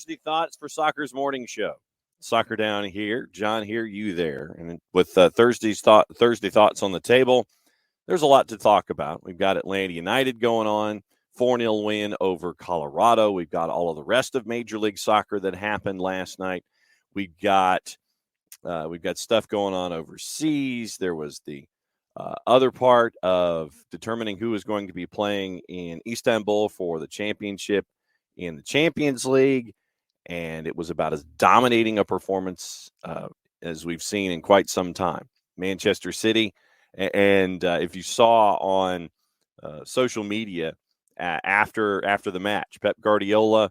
Thursday thoughts for Soccer's morning show. Soccer down here, John here, you there. And with Thursday thoughts on the table, there's a lot to talk about. We've got Atlanta United going on, 4-0 win over Colorado. We've got all of the rest of Major League Soccer that happened last night. We've got stuff going on overseas. There was the other part of determining who is going to be playing in Istanbul for the championship in the Champions League, and it was about as dominating a performance as we've seen in quite some time. Manchester City, and if you saw on social media after the match, Pep Guardiola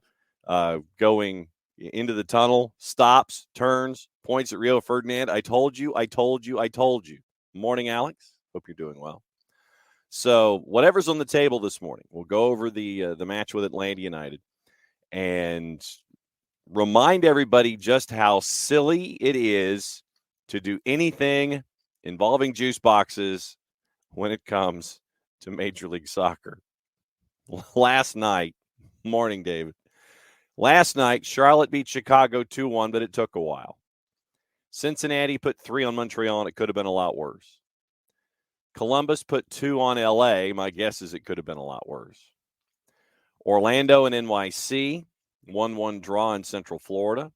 going into the tunnel, stops, turns, points at Rio Ferdinand. I told you. Morning, Alex. Hope you're doing well. So whatever's on the table this morning, we'll go over the match with Atlanta United and remind everybody just how silly it is to do anything involving juice boxes when it comes to Major League Soccer. Last night, morning, David. Last night, Charlotte beat Chicago 2-1, but it took a while. Cincinnati put 3 on Montreal, and it could have been a lot worse. Columbus put 2 on LA. My guess is it could have been a lot worse. Orlando and NYC, 1-1 draw in Central Florida.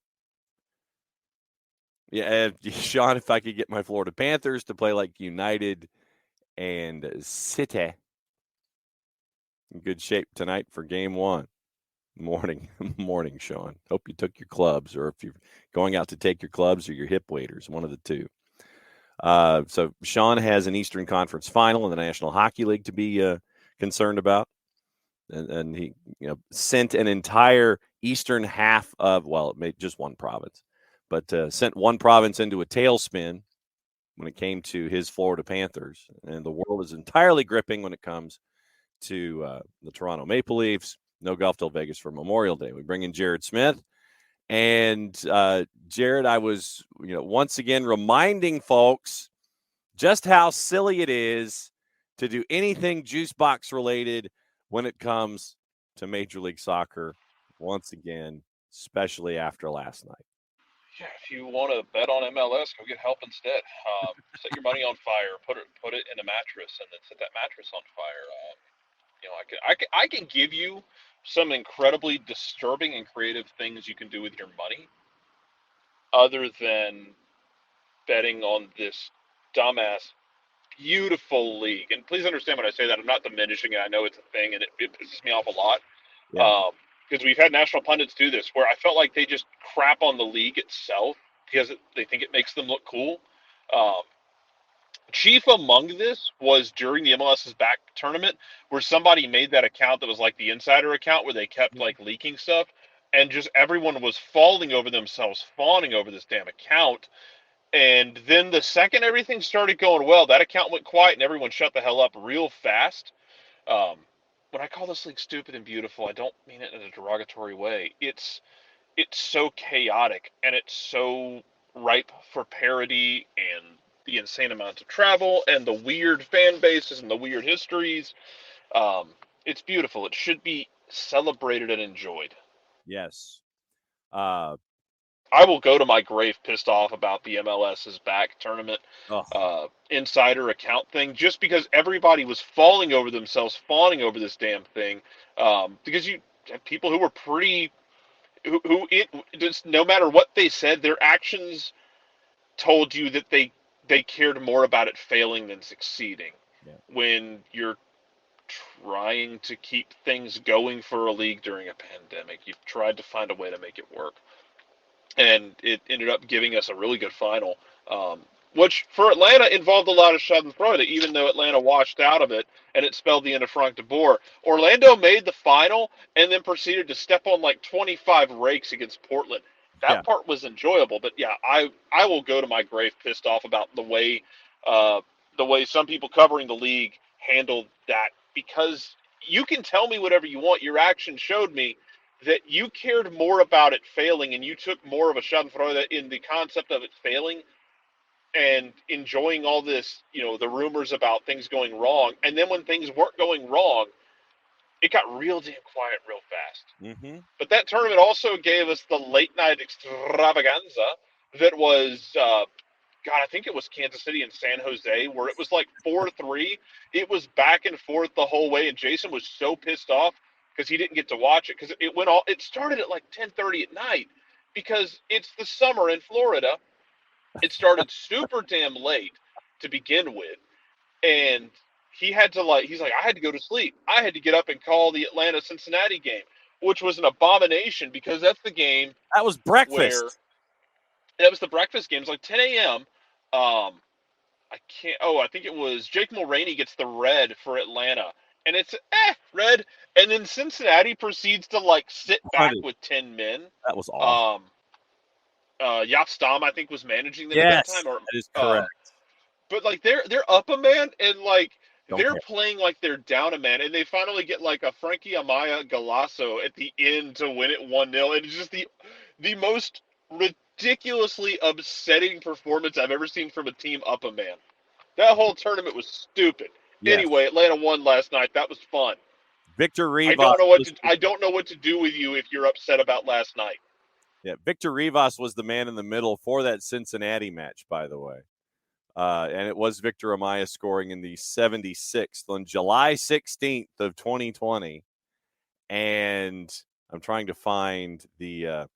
Yeah, Sean, if I could get my Florida Panthers to play like United and City. In good shape tonight for game 1. Morning, Sean. Hope you took your clubs, or if you're going out to take your clubs or your hip waders, one of the two. So Sean has an Eastern Conference final in the National Hockey League to be concerned about. And he sent an entire eastern half of, it made just one province, but sent one province into a tailspin when it came to his Florida Panthers. And the world is entirely gripping when it comes to the Toronto Maple Leafs. No golf till Vegas for Memorial Day. We bring in Jared Smith. And Jared, I was, once again reminding folks just how silly it is to do anything juice box related when it comes to Major League Soccer, once again, especially after last night. Yeah, if you want to bet on MLS, go get help instead. Set your money on fire, put it in a mattress, and then set that mattress on fire. I can give you some incredibly disturbing and creative things you can do with your money, other than betting on this dumbass, beautiful league. And please understand when I say that, I'm not diminishing it. I know it's a thing, and it pisses me off a lot. Yeah. Because we've had national pundits do this, where I felt like they just crap on the league itself because they think it makes them look cool. Chief among this was during the MLS's back tournament, where somebody made that account that was like the insider account where they kept like leaking stuff, and just everyone was falling over themselves, fawning over this damn account. And then the second everything started going well, that account went quiet and everyone shut the hell up real fast. When I call this league stupid and beautiful, I don't mean it in a derogatory way. It's so chaotic and it's so ripe for parody and the insane amounts of travel and the weird fan bases and the weird histories. It's beautiful. It should be celebrated and enjoyed. Yes. I will go to my grave pissed off about the MLS's back tournament insider account thing, just because everybody was falling over themselves, fawning over this damn thing. Because you have people who were just no matter what they said, their actions told you that they cared more about it failing than succeeding. Yeah. When you're trying to keep things going for a league during a pandemic, you've tried to find a way to make it work. And it ended up giving us a really good final, which for Atlanta involved a lot of Schadenfreude, even though Atlanta washed out of it and it spelled the end of Frank de Boer. Orlando made the final and then proceeded to step on like 25 rakes against Portland. That part was enjoyable, but yeah, I will go to my grave pissed off about the way some people covering the league handled that, because you can tell me whatever you want. Your action showed me that you cared more about it failing, and you took more of a schadenfreude in the concept of it failing and enjoying all this, the rumors about things going wrong. And then when things weren't going wrong, it got real damn quiet real fast. Mm-hmm. But that tournament also gave us the late night extravaganza that was, God, I think it was Kansas City and San Jose, where it was like 4-3. It was back and forth the whole way, and Jason was so pissed off because he didn't get to watch it because it went all. It started at like 10:30 at night because it's the summer in Florida. It started super damn late to begin with, and he's like, I had to go to sleep. I had to get up and call the Atlanta Cincinnati game, which was an abomination because that's the game That was where breakfast. that was the breakfast game. It was like 10 a.m. I can't. Oh, I think it was Jake Mulroney gets the red for Atlanta, and it's red, and then Cincinnati proceeds to like sit back Honey, with 10 men. that was awful. Um, Yacht Stam, I think, was managing them at that Yes, time, or that is correct. but like they're up a man and like Don't they're care. playing like they're down a man, and they finally get like a Frankie Amaya Galasso at the end to win it 1-0. And it's just the most ridiculously upsetting performance I've ever seen from a team up a man. That whole tournament was stupid. Yes. Anyway, Atlanta won last night. That was fun. Victor I Rivas don't know what was to I don't know what to do with you if you're upset about last night. Victor Rivas was the man in the middle for that Cincinnati match, by the way. And it was Victor Amaya scoring in the 76th on July 16th of 2020. And I'm trying to find the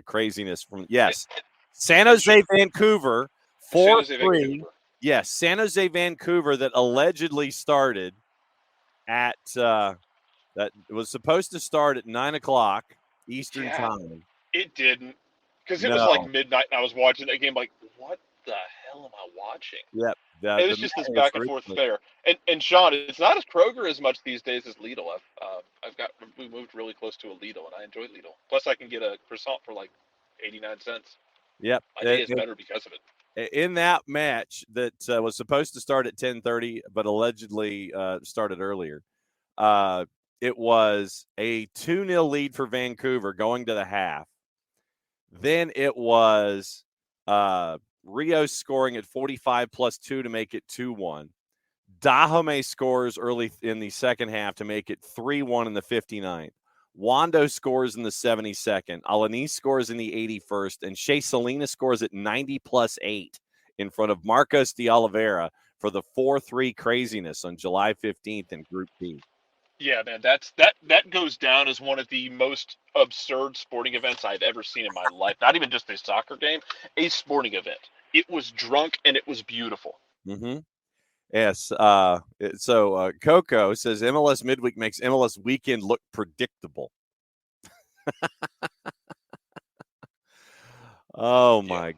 craziness from San Jose Vancouver San Jose 4-3. Vancouver. Yes, San Jose Vancouver that allegedly started at that was supposed to start at 9:00 Eastern time. It didn't, because it was like No. midnight, and I was watching that game like, what the hell am I watching? Yep. It was just this back and forth affair. And Sean, it's not as Kroger as much these days as Lidl. We moved really close to a Lidl, and I enjoy Lidl. Plus, I can get a croissant for like 89 cents. Yep. My day is better because of it. In that match that was supposed to start at 10:30, but allegedly started earlier, it was a 2-0 lead for Vancouver going to the half. Then it was Rios scoring at 45 plus 2 to make it 2-1. Dahomey scores early in the second half to make it 3-1 in the 59th. Wando scores in the 72nd. Alanis scores in the 81st. And Shea Salina scores at 90 plus 8 in front of Marcos de Oliveira for the 4-3 craziness on July 15th in Group B. Yeah, man, that goes down as one of the most absurd sporting events I've ever seen in my life. Not even just a soccer game, a sporting event. It was drunk and it was beautiful. Mm-hmm. Yes. So Coco says MLS midweek makes MLS weekend look predictable. Oh my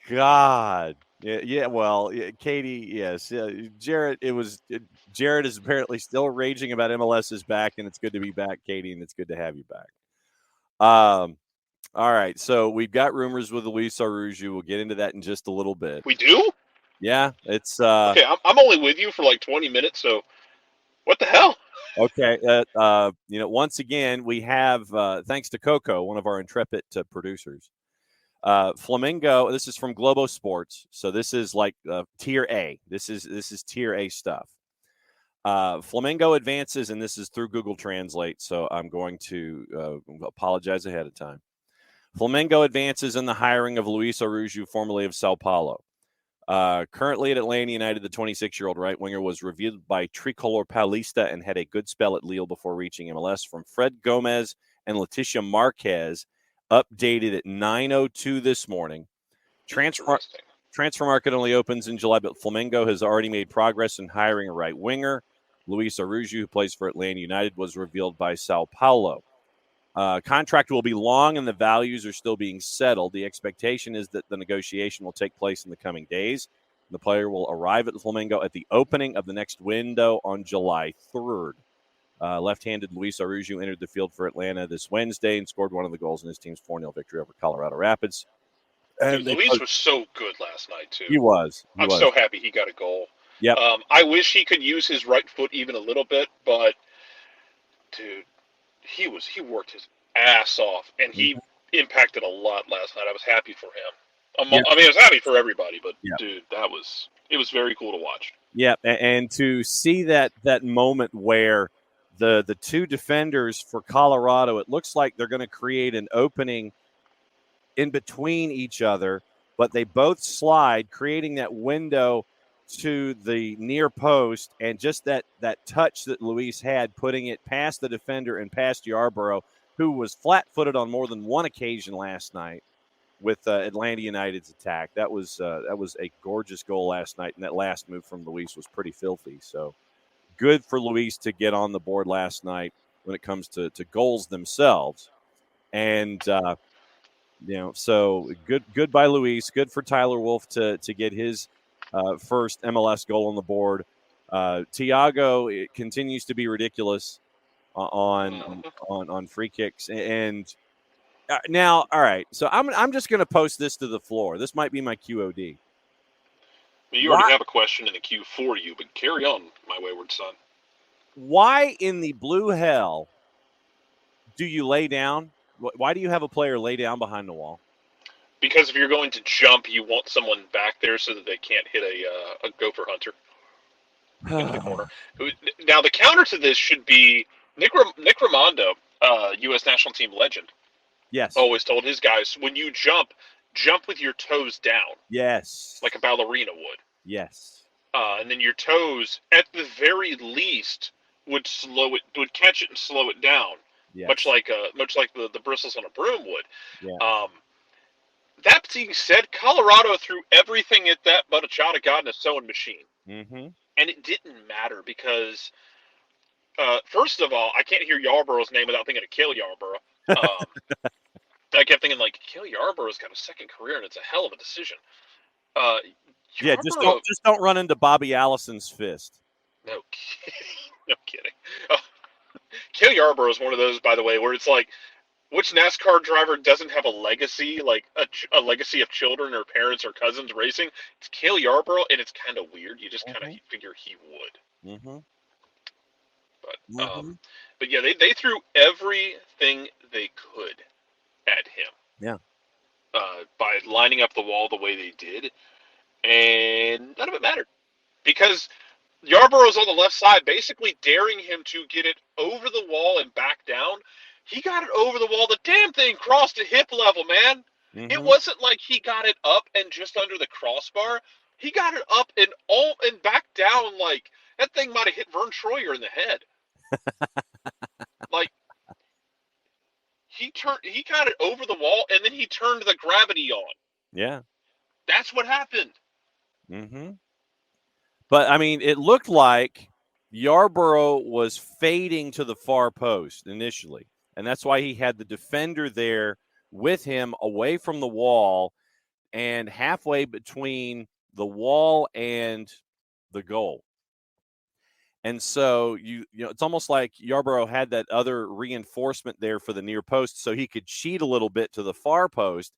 God. Yeah. Well, Katie. Yes. Jared. Jared is apparently still raging about MLS is back, and it's good to be back, Katie, and it's good to have you back. All right. So we've got rumors with Luis Arujo. We'll get into that in just a little bit. We do? Yeah. It's okay. I'm only with you for like 20 minutes, so what the hell? Okay. Once again, we have thanks to Coco, one of our intrepid producers. Flamingo. This is from Globo Sports, so this is like Tier A. This is Tier A stuff. Flamingo advances, and this is through Google Translate, so I'm going to apologize ahead of time. Flamingo advances in the hiring of Luis Arujo, formerly of Sao Paulo. Currently at Atlanta United, the 26-year-old right winger was reviewed by Tricolor Paulista and had a good spell at Lille before reaching MLS. From Fred Gomez and Leticia Marquez, updated at 9:02 this morning. Transfer market only opens in July, but Flamengo has already made progress in hiring a right winger. Luis Arujo, who plays for Atlanta United, was revealed by Sao Paulo. Contract will be long, and the values are still being settled. The expectation is that the negotiation will take place in the coming days. The player will arrive at the Flamengo at the opening of the next window on July 3rd. Left-handed Luis Arujo entered the field for Atlanta this Wednesday and scored one of the goals in his team's 4-0 victory over Colorado Rapids. Dude, Luis was so good last night, too. He was. I'm so happy he got a goal. Yep. I wish he could use his right foot even a little bit, but, dude, he worked his ass off, and he impacted a lot last night. I was happy for him. I mean, I was happy for everybody, but, dude, it was very cool to watch. Yeah, and to see that moment where the two defenders for Colorado, it looks like they're going to create an opening in between each other, but they both slide, creating that window to the near post, and just that touch that Luis had, putting it past the defender and past Yarborough, who was flat-footed on more than one occasion last night with Atlanta United's attack. That was a gorgeous goal last night, and that last move from Luis was pretty filthy. So good for Luis to get on the board last night when it comes to goals themselves. And so good by Luis. Good for Tyler Wolff to get his first MLS goal on the board. Thiago, it continues to be ridiculous on free kicks. And now, all right. So I'm just going to post this to the floor. This might be my QOD. You already have a question in the queue for you, but carry on, my wayward son. Why in the blue hell do you lay down? Why do you have a player lay down behind the wall? Because if you're going to jump, you want someone back there so that they can't hit a gopher hunter into the corner. Now, the counter to this should be Nick Raimondo, U.S. national team legend. Yes. Always told his guys, when you jump with your toes down. Yes. Like a ballerina would. Yes. And then your toes, at the very least, would catch it and slow it down. Yes. Much like the bristles on a broom would. Yeah. That being said, Colorado threw everything at that but a child of God in a sewing machine. Mm-hmm. And it didn't matter because, first of all, I can't hear Yarborough's name without thinking of Cale Yarborough. I kept thinking, Cale Yarborough's got a second career, and it's a hell of a decision. Yeah, just don't run into Bobby Allison's fist. No kidding. Cale Yarborough is one of those, by the way, where it's like, which NASCAR driver doesn't have a legacy, like a legacy of children or parents or cousins racing? It's Cale Yarborough, and it's kind of weird. You just kind of figure he would. Mm-hmm. But yeah, they threw everything they could at him. Yeah. By lining up the wall the way they did, and none of it mattered because Yarborough's on the left side, basically daring him to get it over the wall and back down. He got it over the wall. The damn thing crossed at hip level, man. Mm-hmm. It wasn't like he got it up and just under the crossbar. He got it up and back down. Like, that thing might have hit Vern Troyer in the head. He got it over the wall, and then he turned the gravity on. Yeah. That's what happened. Mm-hmm. But, I mean, it looked like Yarborough was fading to the far post initially. And that's why he had the defender there with him away from the wall and halfway between the wall and the goal. And so you know it's almost like Yarborough had that other reinforcement there for the near post so he could cheat a little bit to the far post,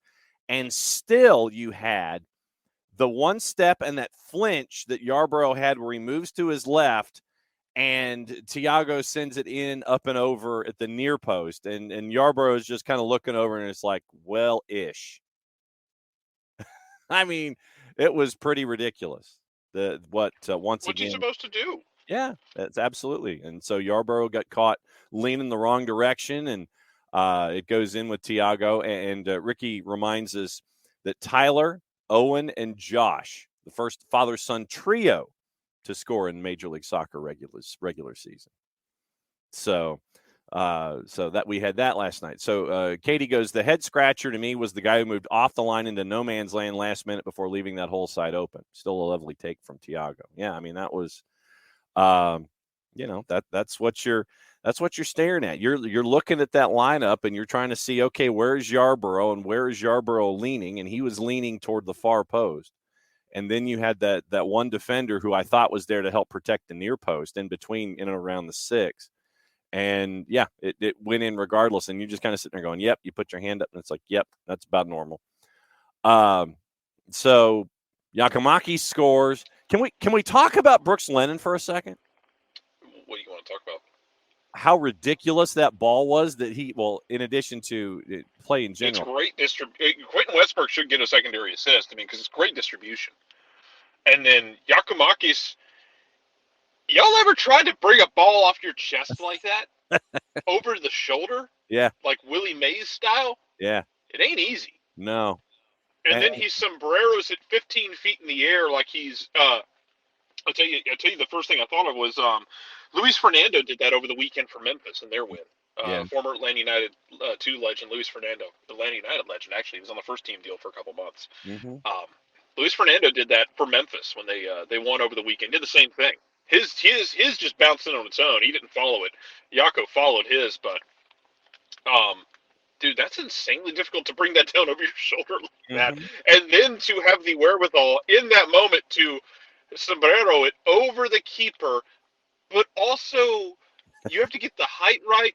and still you had the one step and that flinch that Yarborough had where he moves to his left and Thiago sends it in up and over at the near post, and Yarborough is just kind of looking over and it's like, well-ish. I mean, it was pretty ridiculous. What's he supposed to do? Yeah, that's absolutely. And so Yarborough got caught leaning the wrong direction, and it goes in with Thiago. And Ricky reminds us that Tyler, Owen, and Josh, the first father-son trio to score in Major League Soccer regular season. So that we had that last night. So Katie goes, the head scratcher to me was the guy who moved off the line into no man's land last minute before leaving that whole side open. Still a lovely take from Thiago. Yeah, I mean, that was – that's what you're staring at. You're looking at that lineup and you're trying to see, okay, where's Yarborough and where is Yarborough leaning? And he was leaning toward the far post. And then you had that one defender who I thought was there to help protect the near post in and around the six. And yeah, it went in regardless. And you just kind of sitting there going, yep, you put your hand up and it's like, yep, that's about normal. So Yakamaki scores. Can we talk about Brooks Lennon for a second? What do you want to talk about? How ridiculous that ball was that in addition to play in general. It's great distribution. Quentin Westberg should get a secondary assist. I mean, because it's great distribution. And then Yakumakis, Y'all ever tried to bring a ball off your chest like that? Over the shoulder? Yeah. Like Willie Mays style? Yeah. It ain't easy. No. And And, then he sombreros it 15 feet in the air like he's I'll tell you the first thing I thought of was Luis Fernando did that over the weekend for Memphis in their win. yeah. Former Atlanta United 2 legend Luis Fernando, Atlanta United legend actually, he was on the first team deal for a couple months. Mm-hmm. Um, Luis Fernando did that for Memphis when they won over the weekend. Did the same thing. His just bounced in on its own. He didn't follow it. Yako followed his, but dude, that's insanely difficult to bring that down over your shoulder like that, Mm-hmm. and then to have the wherewithal in that moment to sombrero it over the keeper, but also you have to get the height right,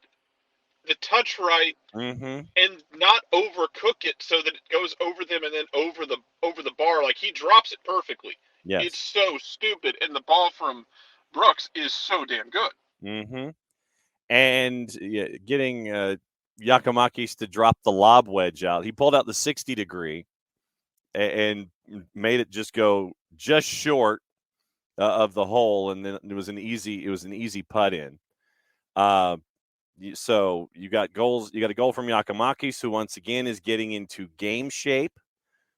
the touch right, Mm-hmm. and not overcook it so that it goes over them and then over the bar. Like he drops it perfectly. It's Yes. so stupid, and the ball from Brooks is so damn good. Mm-hmm. And getting Yakamakis to drop the lob wedge out. He pulled out the 60 degree and made it just go just short of the hole, and then it was an easy putt in. So you got goals. You got a goal from Yakamakis, who once again is getting into game shape,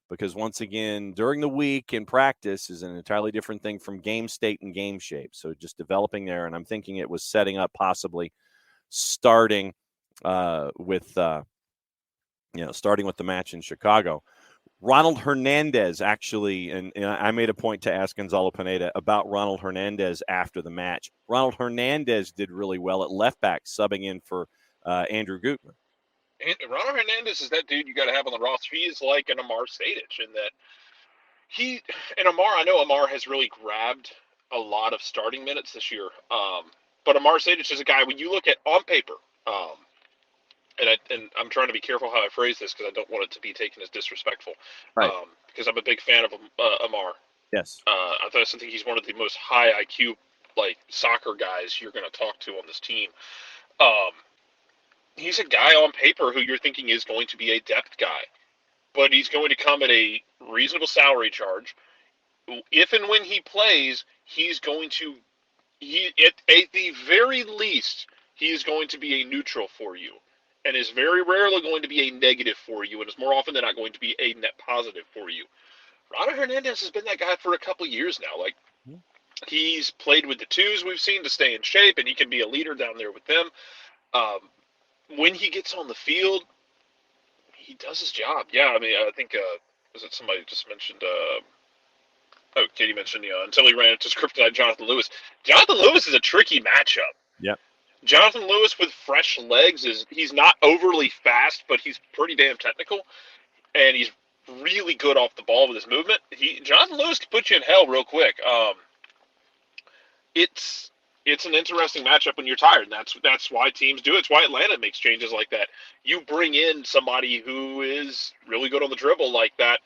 because once again during the week in practice is an entirely different thing from game state and game shape. So just developing there, and I'm thinking it was setting up possibly starting starting with the match in Chicago. Ronald Hernandez actually, and I made a point to ask Gonzalo Pineda about Ronald Hernandez after the match. Ronald Hernandez did really well at left back, subbing in for Andrew Gutman. And Ronald Hernandez is that dude you got to have on the roster. He is like an Amar Sadich in that he and Amar. I know Amar has really grabbed a lot of starting minutes this year. But Amar Sadich is a guy when you look at on paper. And I'm trying to be careful how I phrase this because I don't want it to be taken as disrespectful. Right. Because I'm a big fan of Amar. Yes. I think he's one of the most high IQ like soccer guys you're going to talk to on this team. Um, he's a guy on paper who you're thinking is going to be a depth guy, but he's going to come at a reasonable salary charge. If and when he plays, he's going to at the very least he is going to be a neutral for you, and is very rarely going to be a negative for you, and is more often than not going to be a net positive for you. Ronald Hernandez has been that guy for a couple years now. Like he's played with the twos we've seen to stay in shape, and he can be a leader down there with them. Um, when he gets on the field, he does his job. Yeah, I mean, I think was it somebody just mentioned? Katie mentioned until he ran into Kryptonite Jonathan Lewis. Jonathan Lewis is a tricky matchup. Yep. Jonathan Lewis with fresh legs he's not overly fast, but he's pretty damn technical, and he's really good off the ball with his movement. Jonathan Lewis can put you in hell real quick. It's an interesting matchup when you're tired. And that's why teams do it. It's why Atlanta makes changes like that. You bring in somebody who is really good on the dribble like that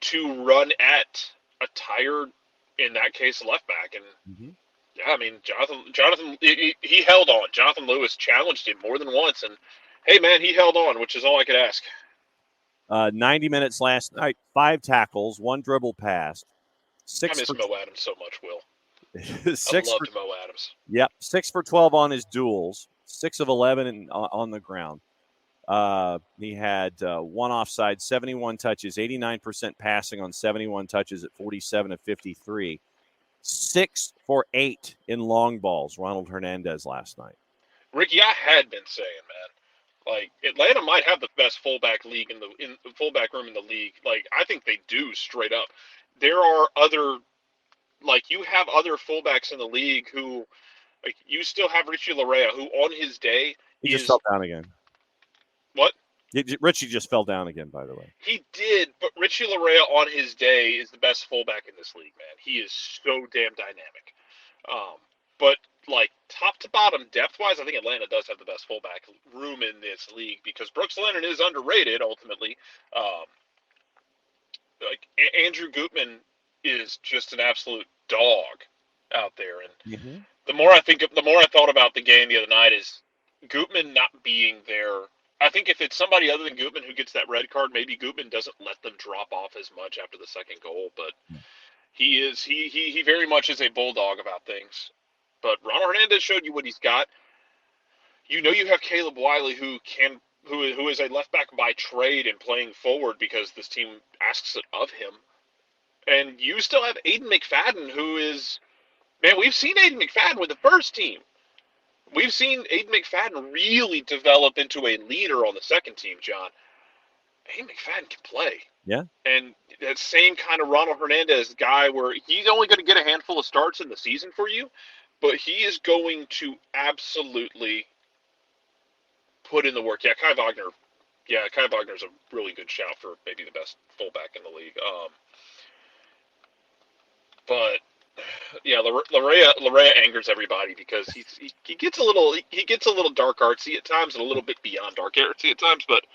to run at a tired, in that case, left back. And yeah, I mean, Jonathan, he held on. Jonathan Lewis challenged him more than once, and hey, man, he held on, which is all I could ask. 90 minutes last night, 5 tackles, 1 dribble pass. I miss Mo Adams so much, Will. I loved Mo Adams. Yep, 6 for 12 on his duels, 6 of 11 on the ground. He had 1 offside, 71 touches, 89% passing on 71 touches at 47 of 53. 6 for 8 in long balls, Ronald Hernandez last night. Ricky, I had been saying, man, like Atlanta might have the best fullback league in the fullback room in the league. Like I think they do straight up. There are other, like you have other fullbacks in the league who, like you still have Richie Larea, who on his day he just fell down again. What? Richie just fell down again, by the way. He did, but Richie Larea on his day is the best fullback in this league, man. He is so damn dynamic. But like top to bottom, depth wise, I think Atlanta does have the best fullback room in this league because Brooks Lennon is underrated ultimately. Like Andrew Gutman is just an absolute dog out there, and the more I thought about the game the other night is Gutman not being there. I think if it's somebody other than Gutman who gets that red card, maybe Gutman doesn't let them drop off as much after the second goal. But He very much is a bulldog about things. But Ronald Hernandez showed you what he's got. You know you have Caleb Wiley who is a left back by trade and playing forward because this team asks it of him. And you still have Aiden McFadden, who is, man, we've seen Aiden McFadden with the first team. We've seen Aiden McFadden really develop into a leader on the second team, John. Aiden McFadden can play. Yeah. And that same kind of Ronald Hernandez guy where he's only going to get a handful of starts in the season for you, but he is going to absolutely put in the work. Yeah, Kai Wagner's a really good shout for maybe the best fullback in the league. But yeah, Larea angers everybody because he gets a little dark artsy at times and a little bit beyond dark artsy at times. But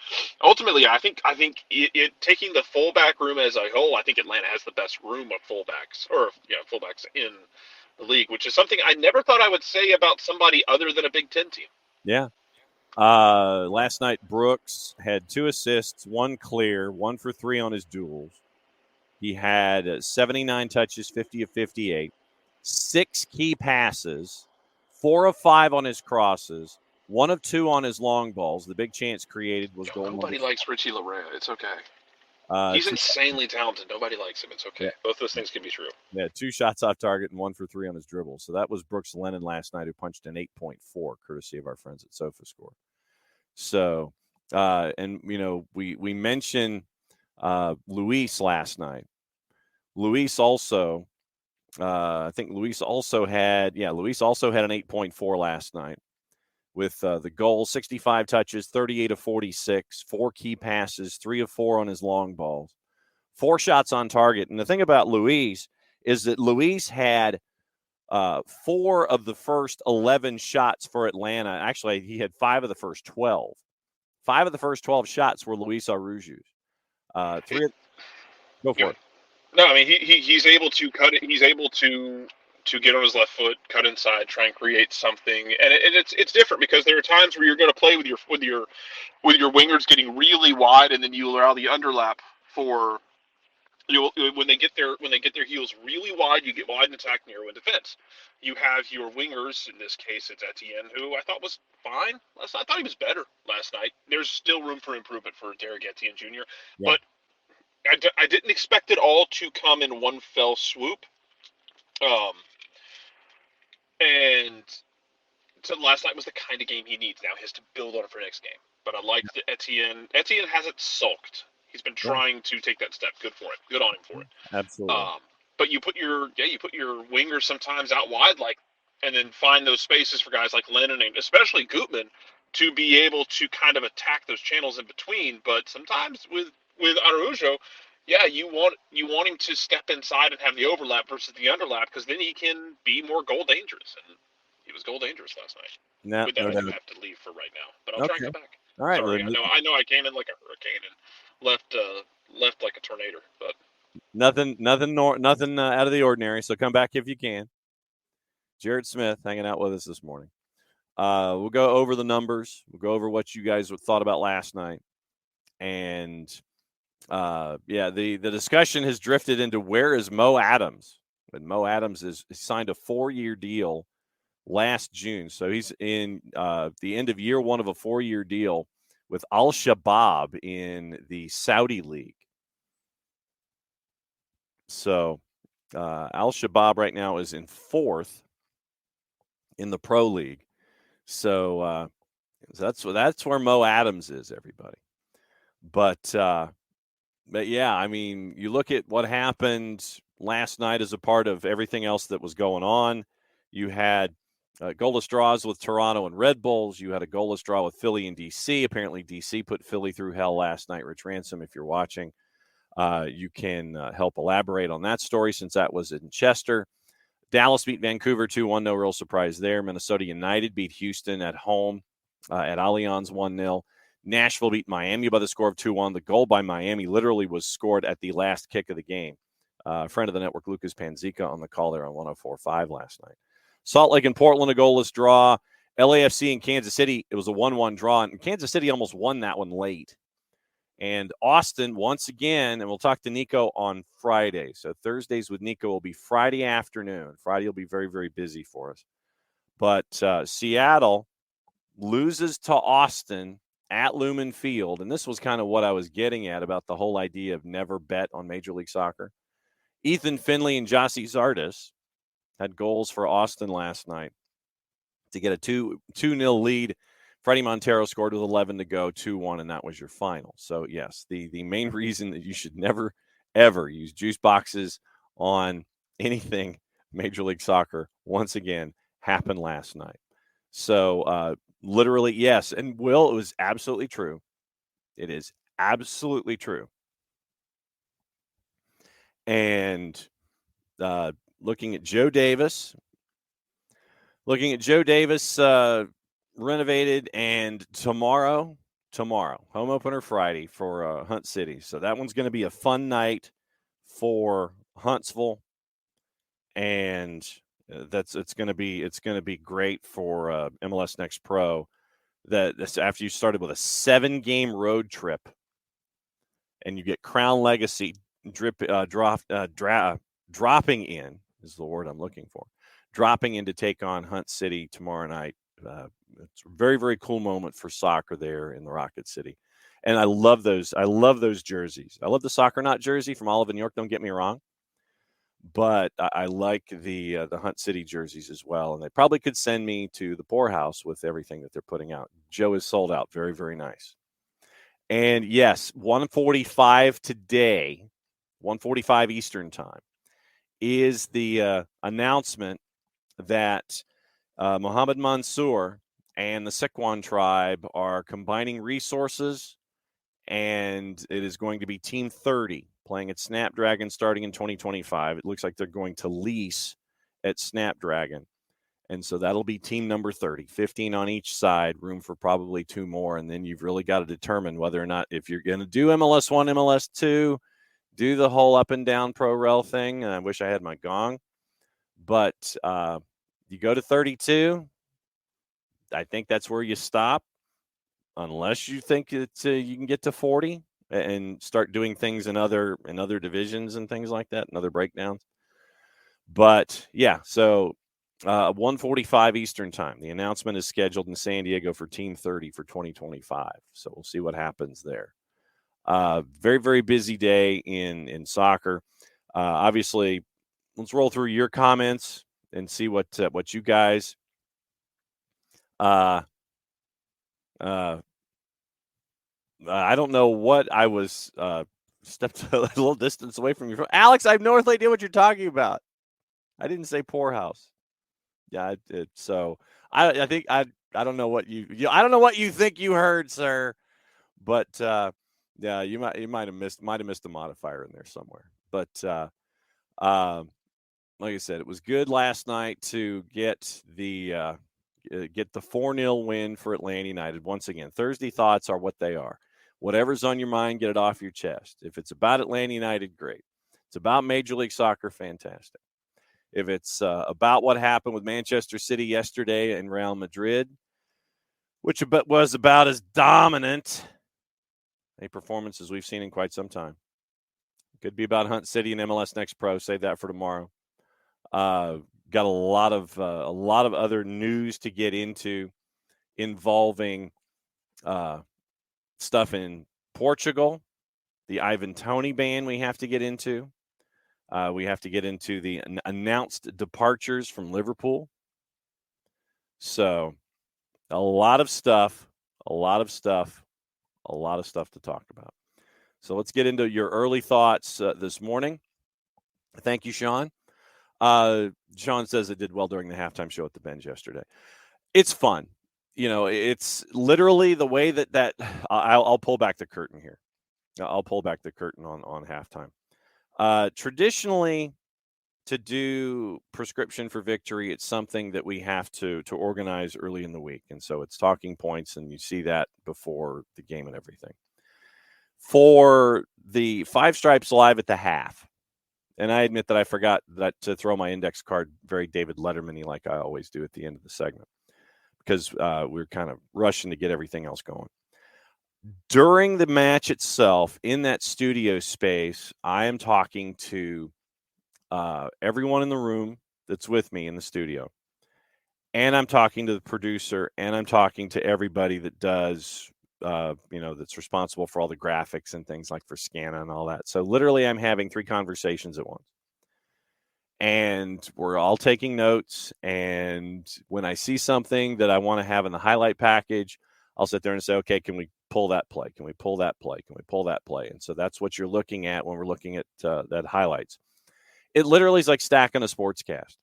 ultimately, I think it taking the fullback room as a whole, I think Atlanta has the best room of fullbacks in the league, which is something I never thought I would say about somebody other than a Big Ten team. Yeah. Last night, Brooks had 2 assists, 1 clear, 1 for 3 on his duels. He had 79 touches, 50 of 58, 6 key passes, 4 of 5 on his crosses, 1 of 2 on his long balls. The big chance created was goal. Nobody likes Richie Larea. It's okay. He's insanely talented. Nobody likes him. It's okay. Yeah. Both those things can be true. Yeah, 2 shots off target and 1 for 3 on his dribble. So that was Brooks Lennon last night, who punched an 8.4, courtesy of our friends at SofaScore. So, and we mentioned Luis last night. Luis also, I think Luis also had an 8.4 last night with the goal, 65 touches, 38 of 46, 4 key passes, 3 of 4 on his long balls, 4 shots on target. And the thing about Luis is that Luis had 4 of the first 11 shots for Atlanta. Actually, he had 5 of the first 12. 5 of the first 12 shots were Luis Aruju's. Go for it. No, I mean he's able to cut it. He's able to get on his left foot, cut inside, try and create something. And it's different because there are times where you're going to play with your wingers getting really wide, and then you allow the underlap for when they get their heels really wide. You get wide in attack, narrow in defense. You have your wingers. In this case, it's Etienne, who I thought was fine. I thought he was better last night. There's still room for improvement for Derek Etienne Jr. Yeah. But I didn't expect it all to come in one fell swoop. And so last night was the kind of game he needs now. He has to build on it for next game. But I like that Etienne hasn't sulked. He's been trying to take that step. Good for it. Good on him for it. Absolutely. But you put your wingers sometimes out wide, and then find those spaces for guys like Lennon and especially Gutman to be able to kind of attack those channels in between. But sometimes with Araujo, yeah, you want him to step inside and have the overlap versus the underlap because then he can be more goal dangerous, and he was goal dangerous last night. With that, I have to leave for right now, but I'll try and come back. All right, sorry, I know I came in like a hurricane and left like a tornado, but nothing out of the ordinary. So come back if you can. Jared Smith hanging out with us this morning. We'll go over the numbers. We'll go over what you guys thought about last night, and. The discussion has drifted into where is Mo Adams? And Mo Adams is signed a 4-year deal last June. So he's in the end of year 1 of a 4-year deal with Al Shabaab in the Saudi League. So Al Shabaab right now is in 4th in the Pro League. So that's where Mo Adams is, everybody. But yeah, I mean, you look at what happened last night as a part of everything else that was going on. You had goalless draws with Toronto and Red Bulls. You had a goalless draw with Philly and DC. Apparently, DC put Philly through hell last night. Rich Ransom, if you're watching, you can help elaborate on that story since that was in Chester. Dallas beat Vancouver 2-1. No real surprise there. Minnesota United beat Houston at home at Allianz 1-0. Nashville beat Miami by the score of 2-1. The goal by Miami literally was scored at the last kick of the game. Friend of the network, Lucas Panzica, on the call there on 104.5 last night. Salt Lake and Portland, a goalless draw. LAFC and Kansas City, it was a 1-1 draw. And Kansas City almost won that one late. And Austin, once again, and we'll talk to Nico on Friday. So Thursdays with Nico will be Friday afternoon. Friday will be very, very busy for us. But Seattle loses to Austin at Lumen Field. And this was kind of what I was getting at about the whole idea of never bet on Major League Soccer. Ethan Finley and Jossie Zardes had goals for Austin last night to get a 2-0 lead. Freddie Montero scored with 11 to go, 2-1, and that was your final. So, yes, the main reason that you should never, ever use juice boxes on anything Major League Soccer, once again, happened last night. So, literally, yes. And, Will, it was absolutely true. It is absolutely true. And looking at Joe Davis, renovated, and tomorrow, home opener Friday for Hunt City. So that one's going to be a fun night for Huntsville, and it's going to be great for MLS Next Pro. That's after you started with a 7-game road trip, and you get Crown Legacy dropping in is the word I'm looking for. Dropping in to take on Hunt City tomorrow night. It's a very, very cool moment for soccer there in the Rocket City. And I love those. I love those jerseys. I love the Soccer Not jersey from Olive and York, don't get me wrong. But I like the Hunt City jerseys as well. And they probably could send me to the poorhouse with everything that they're putting out. Joe is sold out. Very, very nice. And yes, 1:45 today, 1:45 Eastern time, is the announcement that Mohammed Mansour and the Sikwan tribe are combining resources, and it is going to be Team 30 playing at Snapdragon starting in 2025. It looks like they're going to lease at Snapdragon. And so that'll be team number 30, 15 on each side, room for probably 2 more. And then you've really got to determine whether or not, if you're going to do MLS 1, MLS 2, do the whole up and down pro rel thing. And I wish I had my gong. But you go to 32. I think that's where you stop, unless you think you can get to 40 and start doing things in other divisions and things like that, and other breakdowns. But yeah, so 1:45 Eastern time. The announcement is scheduled in San Diego for Team 30 for 2025. So we'll see what happens there. Very, very busy day in soccer. Obviously, let's roll through your comments and see what you guys I don't know what I was stepped a little distance away from you. Alex, I have no idea what you're talking about. I didn't say poorhouse. Yeah, so I think I don't know what I don't know what you think you heard, sir. But yeah, you might have missed a modifier in there somewhere. But like I said, it was good last night to get the 4-0 win for Atlanta United. Once again, Thursday thoughts are what they are. Whatever's on your mind, get it off your chest. If it's about Atlanta United, great. It's about Major League Soccer, fantastic. If it's about what happened with Manchester City yesterday and Real Madrid, which was about as dominant a performance as we've seen in quite some time. Could be about Hunt City and MLS Next Pro. Save that for tomorrow. Got a lot of other news to get into involving stuff in Portugal, the Ivan Toney ban we have to get into. We have to get into the announced departures from Liverpool. So a lot of stuff to talk about. So let's get into your early thoughts this morning. Thank you, Sean. Sean says it did well during the halftime show at the Bench yesterday. It's fun. It's literally the way that I'll pull back the curtain here. I'll pull back the curtain on halftime. Traditionally, to do prescription for victory, it's something that we have to organize early in the week. And so it's talking points, and you see that before the game and everything. For the Five Stripes Live at the half, and I admit that I forgot to throw my index card very David Letterman-y like I always do at the end of the segment, because we're kind of rushing to get everything else going. During the match itself, in that studio space, I am talking to everyone in the room that's with me in the studio. And I'm talking to the producer, and I'm talking to everybody that does, that's responsible for all the graphics and things like for Scanna and all that. So literally, I'm having 3 conversations at once. And we're all taking notes. And when I see something that I want to have in the highlight package, I'll sit there and say, okay, can we pull that play? Can we pull that play? Can we pull that play? And so that's what you're looking at when we're looking at that highlights. It literally is like stacking a sportscast.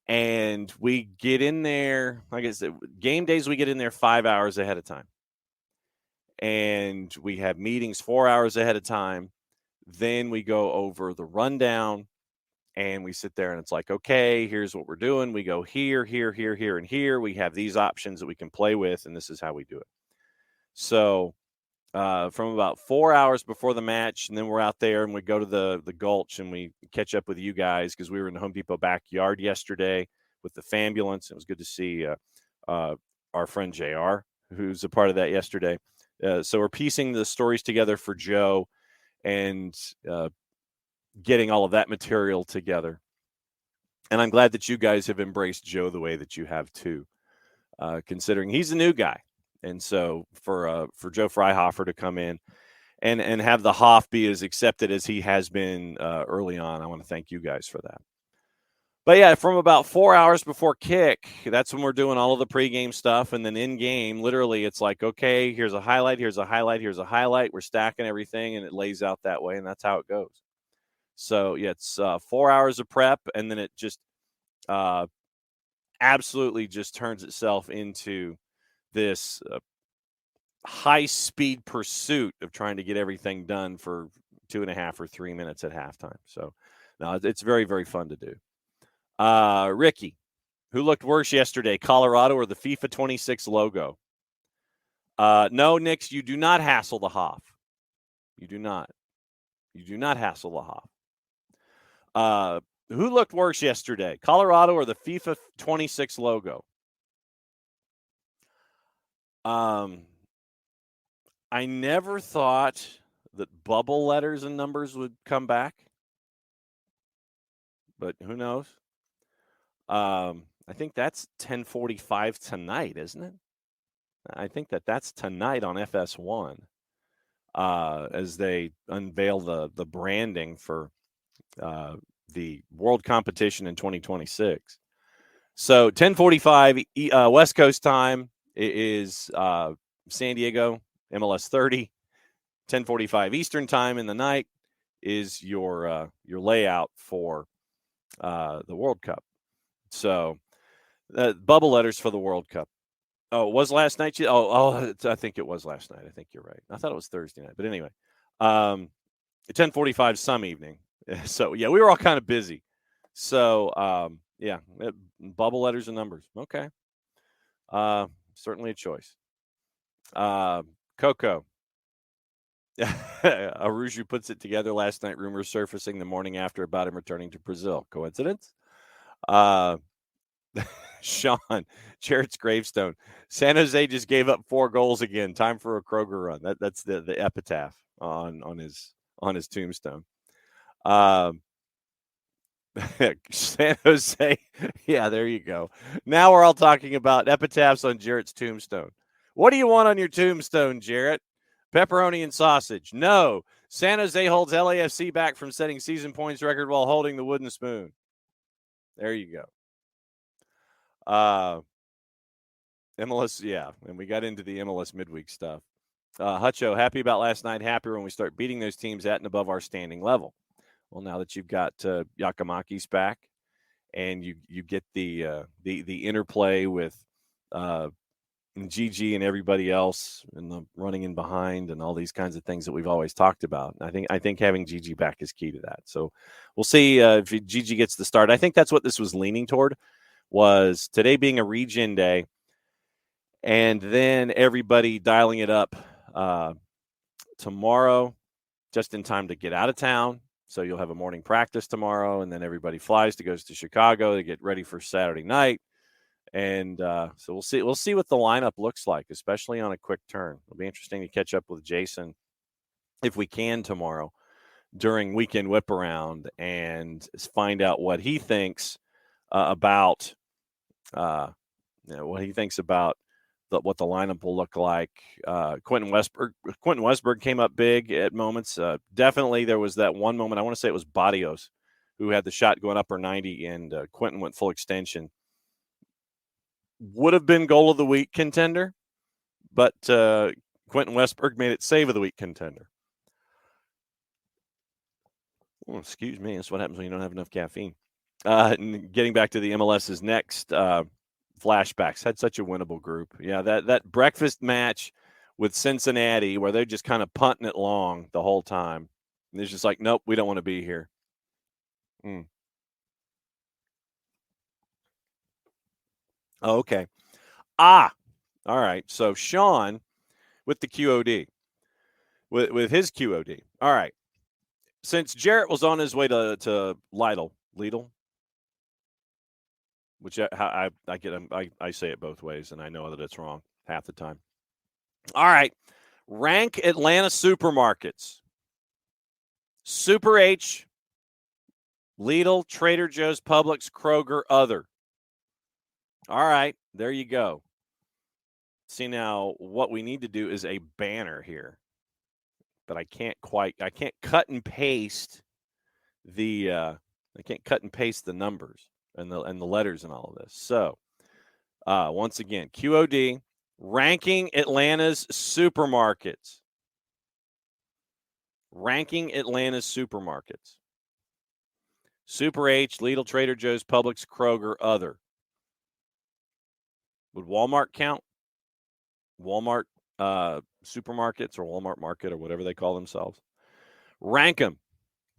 And we get in there, like I said, game days, we get in there 5 hours ahead of time. And we have meetings 4 hours ahead of time. Then we go over the rundown and we sit there and it's like, okay, here's what we're doing. We go here, here, here, here, and here. We have these options that we can play with, and this is how we do it. So from about 4 hours before the match, and then we're out there and we go to the Gulch and we catch up with you guys because we were in the Home Depot backyard yesterday with the Fambulance. It was good to see our friend JR, who's a part of that yesterday. So we're piecing the stories together for Joe and getting all of that material together. And I'm glad that you guys have embraced Joe the way that you have too, considering he's a new guy. And so for Joe Freihofer to come in and have the Hoff be as accepted as he has been early on, I want to thank you guys for that. But yeah, from about 4 hours before kick, that's when we're doing all of the pregame stuff. And then in game, literally, it's like, okay, here's a highlight, here's a highlight, here's a highlight. We're stacking everything, and it lays out that way, and that's how it goes. So yeah, it's 4 hours of prep, and then it just absolutely just turns itself into this high-speed pursuit of trying to get everything done for 2.5 or 3 minutes at halftime. So no, it's very, very fun to do. Ricky, who looked worse yesterday, Colorado or the FIFA 26 logo? No, Nix, you do not hassle the Hoff. You do not. You do not hassle the Hoff. Who looked worse yesterday, Colorado or the FIFA 26 logo? I never thought that bubble letters and numbers would come back, but who knows? I think that's 10:45 tonight, isn't it? I think that's tonight on FS1 as they unveil the branding for the World Competition in 2026. So 10:45 West Coast time is San Diego MLS 30. 10:45 Eastern time in the night is your layout for the World Cup. So bubble letters for the World Cup. Oh, it was last night? I think it was last night. I think you're right. I thought it was Thursday night. But anyway, 10:45 some evening. So, yeah, we were all kind of busy. So, bubble letters and numbers. Okay. Certainly a choice. Coco. Aruju puts it together last night. Rumors surfacing the morning after about him returning to Brazil. Coincidence? Sean, Jarrett's gravestone. San Jose just gave up 4 goals again. Time for a Kroger run. That's the epitaph on his tombstone. San Jose. Yeah, there you go. Now we're all talking about epitaphs on Jarrett's tombstone. What do you want on your tombstone, Jarrett? Pepperoni and sausage. No. San Jose holds LAFC back from setting season points record while holding the wooden spoon. There you go. MLS, yeah, and we got into the MLS midweek stuff. Hutcho, happy about last night, happier when we start beating those teams at and above our standing level. Well, now that you've got Yakamaki's back and you get the interplay with Gigi and everybody else and the running in behind and all these kinds of things that we've always talked about. I think having Gigi back is key to that. So we'll see if Gigi gets the start. I think that's what this was leaning toward, was today being a regen day and then everybody dialing it up tomorrow just in time to get out of town. So you'll have a morning practice tomorrow, and then everybody goes to Chicago to get ready for Saturday night. And so we'll see what the lineup looks like, especially on a quick turn. It'll be interesting to catch up with Jason if we can tomorrow during weekend whip around and find out what he thinks about what he thinks about what the lineup will look like. Quentin Westberg came up big at moments. Definitely there was that one moment, I want to say it was Barrios, who had the shot going upper 90, and Quentin went full extension. Would have been goal of the week contender, but Quentin Westberg made it save of the week contender. Oh, excuse me. That's what happens when you don't have enough caffeine. Getting back to the MLS's next flashbacks, had such a winnable group. Yeah, that breakfast match with Cincinnati where they're just kind of punting it long the whole time. And it's just like, nope, we don't want to be here. Oh, okay. All right. So Sean with the QOD, with his QOD. All right. Since Jarrett was on his way to Lidl, which I say it both ways, and I know that it's wrong half the time. All right. Rank Atlanta supermarkets. Super H, Lidl, Trader Joe's, Publix, Kroger, other. All right. There you go. See, now what we need to do is a banner here. But I can't cut and paste the numbers and the letters and all of this. So once again, QOD, ranking Atlanta's supermarkets. Ranking Atlanta's supermarkets. Super H, Lidl, Trader Joe's, Publix, Kroger, other. Would Walmart count? Walmart supermarkets or Walmart Market or whatever they call themselves. Rank them.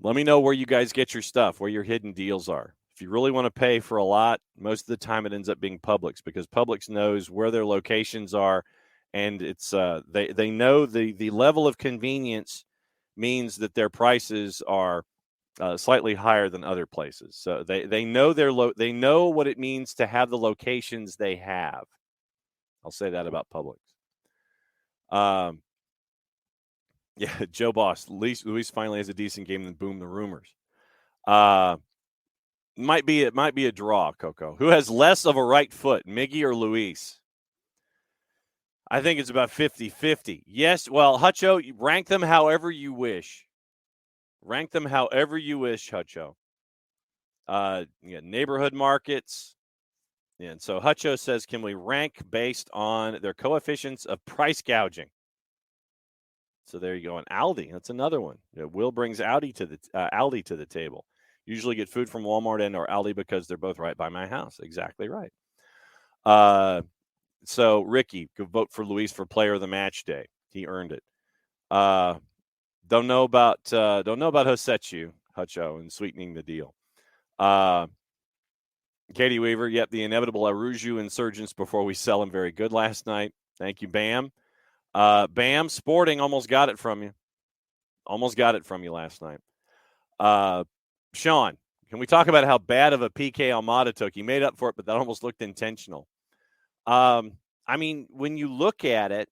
Let me know where you guys get your stuff, where your hidden deals are. If you really want to pay for a lot, most of the time it ends up being Publix because Publix knows where their locations are, and it's they know the level of convenience means that their prices are slightly higher than other places. So they know they know what it means to have the locations they have. I'll say that about Publix. Yeah, Joe Boss. Luis finally has a decent game, then boom, the rumors. Might be a draw, Coco. Who has less of a right foot, Miggy or Luis? I think it's about 50-50. Yes, well, Hutcho, rank them however you wish. Rank them however you wish, Hutcho. Neighborhood markets. And so Hutcho says, can we rank based on their coefficients of price gouging? So there you go. And Aldi, that's another one. Will brings Aldi to the table. Usually get food from Walmart and or Aldi because they're both right by my house. Exactly right. So Ricky, go vote for Luis for player of the match day. He earned it. Don't know about Hosetsu, Hutcho, and sweetening the deal. Katie Weaver, yep, the inevitable Aruju insurgents before we sell them. Very good last night. Thank you, Bam. Bam Sporting almost got it from you. Almost got it from you last night. Sean, can we talk about how bad of a PK Almada took? He made up for it, but that almost looked intentional. I mean, when you look at it,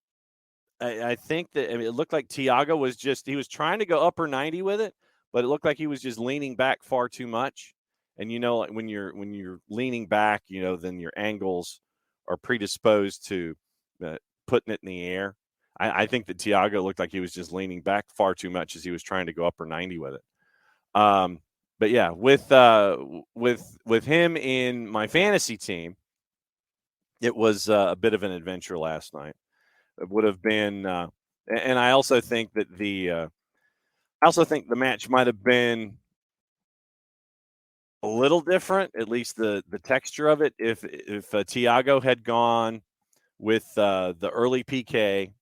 I think that it looked like Thiago was he was trying to go upper 90 with it, but it looked like he was just leaning back far too much. And when you're leaning back, then your angles are predisposed to putting it in the air. I think that Thiago looked like he was just leaning back far too much as he was trying to go upper 90 with it. But yeah, with him in my fantasy team, it was a bit of an adventure last night. It would have been, and I also think that the match might have been a little different, at least the texture of it. If Thiago had gone with the early PK,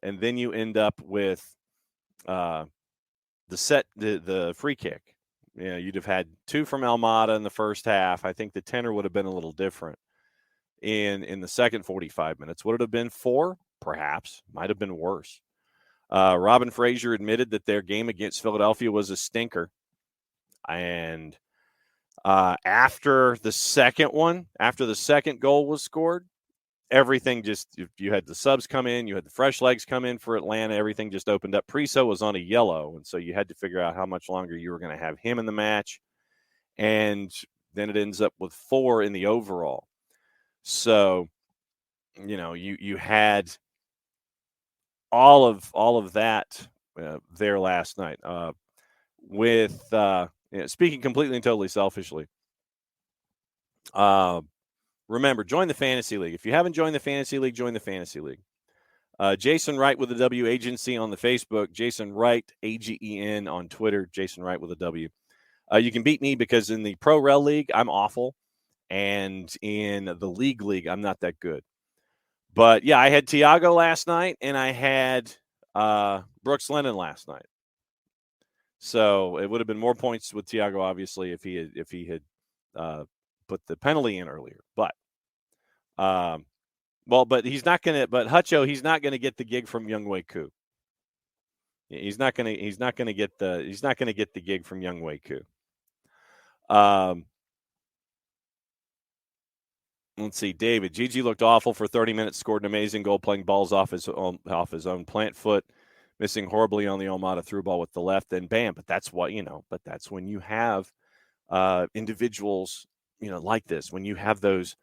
and then you end up with the free kick. You'd have had 2 from Almada in the first half. I think the tenor would have been a little different in the second 45 minutes. Would it have been 4? Perhaps. Might have been worse. Robin Fraser admitted that their game against Philadelphia was a stinker. And After the second goal was scored, everything just, you had the subs come in, you had the fresh legs come in for Atlanta, everything just opened up. Priso was on a yellow, and so you had to figure out how much longer you were going to have him in the match. And then it ends up with 4 in the overall. So, you had all of that there last night. Speaking completely and totally selfishly, remember, join the Fantasy League. If you haven't joined the Fantasy League, join the Fantasy League. Jason Wright with a W Agency on the Facebook, Jason Wright, AGEN on Twitter, Jason Wright with a W. You can beat me because in the Pro Rel League, I'm awful. And in the League, I'm not that good. But, yeah, I had Tiago last night, and I had Brooks Lennon last night. So it would have been more points with Tiago, obviously, if he had put the penalty in earlier. But he's not going to. But Hutcho, he's not going to get the gig from Younghoe Koo. He's not going to get the gig from Younghoe Koo. Let's see, David. Gigi looked awful for 30 minutes. Scored an amazing goal, playing balls off his own plant foot, missing horribly on the Almada through ball with the left. Then bam. But that's what But that's when you have individuals, like this. When you have those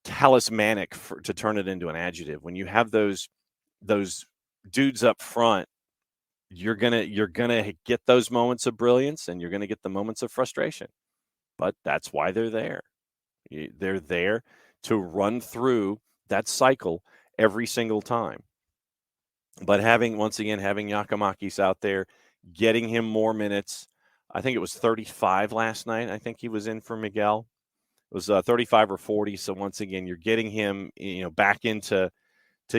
talismanic to turn it into an adjective. When you have those dudes up front, you're gonna get those moments of brilliance, and you're gonna get the moments of frustration. But that's why they're there. They're there to run through that cycle every single time. But having Giacomakis out there, getting him more minutes. I think it was 35 last night. I think he was in for Miguel. It was 35 or 40. So once again, you're getting him, back into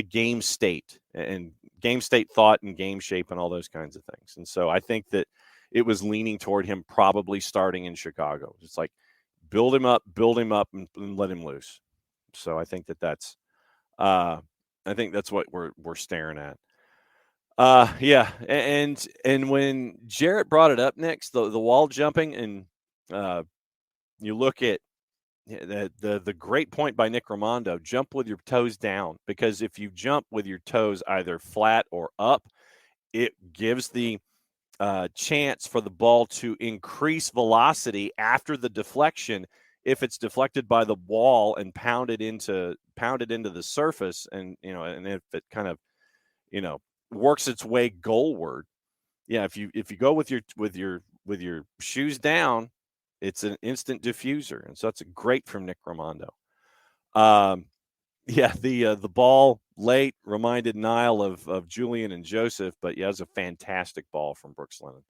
game state and game state thought and game shape and all those kinds of things. And so I think that it was leaning toward him probably starting in Chicago. It's like build him up, and let him loose. So I think that's what we're staring at. Yeah, and when Jarrett brought it up next, the wall jumping, and you look at the great point by Nick Raimondo, jump with your toes down, because if you jump with your toes either flat or up, it gives the chance for the ball to increase velocity after the deflection. If it's deflected by the wall and pounded into the surface, and and if it kind of works its way goalward, if you go with your shoes down, it's an instant diffuser, and so that's great from Nick Raimondo. The ball late reminded Niall of Julian and Joseph, but it was a fantastic ball from Brooks Lennon.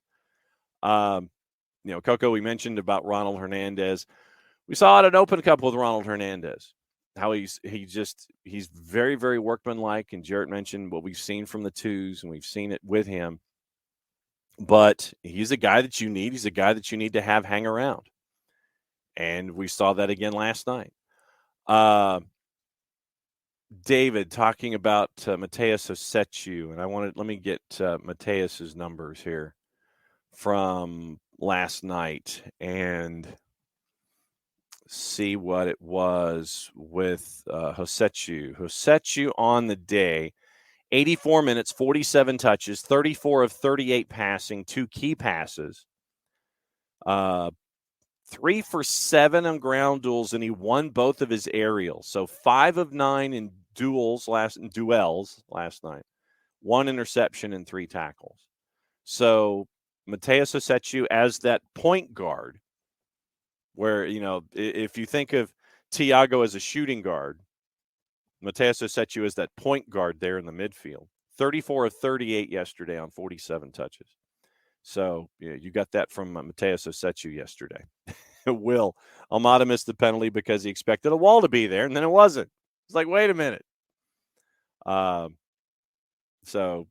Coco, we mentioned about Ronald Hernandez. We saw it at Open Cup with Ronald Hernandez, how he's very, very workmanlike, and Jarrett mentioned what we've seen from the twos, and we've seen it with him. But he's a guy that you need. He's a guy that you need to have hang around. And we saw that again last night. David talking about Mateus Osechu, and let me get Mateus's numbers here from last night and see what it was with Osechu. Osechu on the day, 84 minutes, 47 touches, 34 of 38 passing, 2 key passes. 3 for 7 on ground duels, and he won both of his aerials. So 5 of 9 in duels last night. 1 interception and 3 tackles. So Mateus Osechu as that point guard, where, if you think of Tiago as a shooting guard, Mateus Osechu is that point guard there in the midfield. 34 of 38 yesterday on 47 touches. So you got that from Mateus Osechu yesterday. Will Almada missed the penalty because he expected a wall to be there, and then it wasn't. It's like, wait a minute. So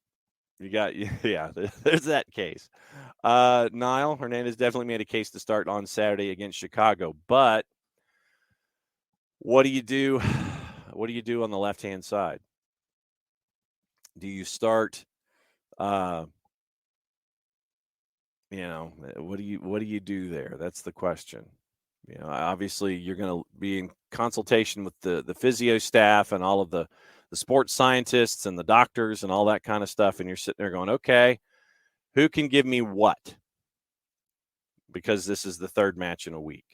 you got, there's that case. Niall Hernandez definitely made a case to start on Saturday against Chicago, but what do you do? What do you do on the left-hand side? Do you start? What do you do there? That's the question. Obviously you're going to be in consultation with the physio staff and all of the sports scientists and the doctors and all that kind of stuff. And you're sitting there going, okay, who can give me what? Because this is the third match in a week.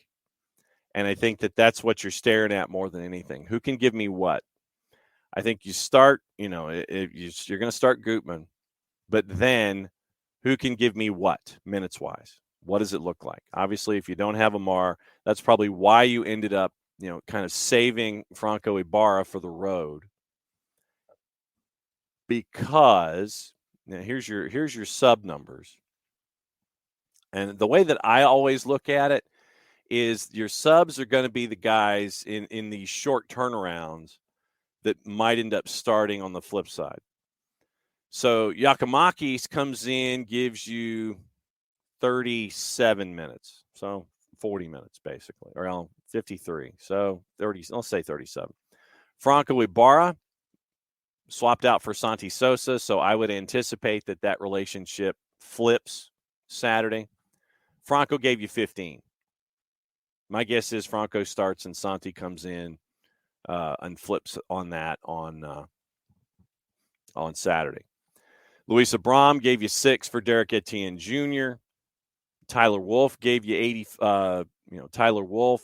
And I think that's what you're staring at more than anything. Who can give me what? I think you start, you're going to start Gutman, but then who can give me what minutes-wise? What does it look like? Obviously, if you don't have Amar, that's probably why you ended up, kind of saving Franco Ibarra for the road. Because now here's your sub numbers. And the way that I always look at it is your subs are going to be the guys in these short turnarounds that might end up starting on the flip side. So Giacomakis comes in, gives you 37 minutes. So 40 minutes, basically, or 53. So 30, let's say 37. Franco Ibarra swapped out for Santi Sosa, so I would anticipate that relationship flips Saturday. Franco gave you 15. My guess is Franco starts and Santi comes in and flips on that on Saturday. Luis Abram gave you 6 for Derek Etienne Jr. Tyler Wolff gave you 80. Tyler Wolff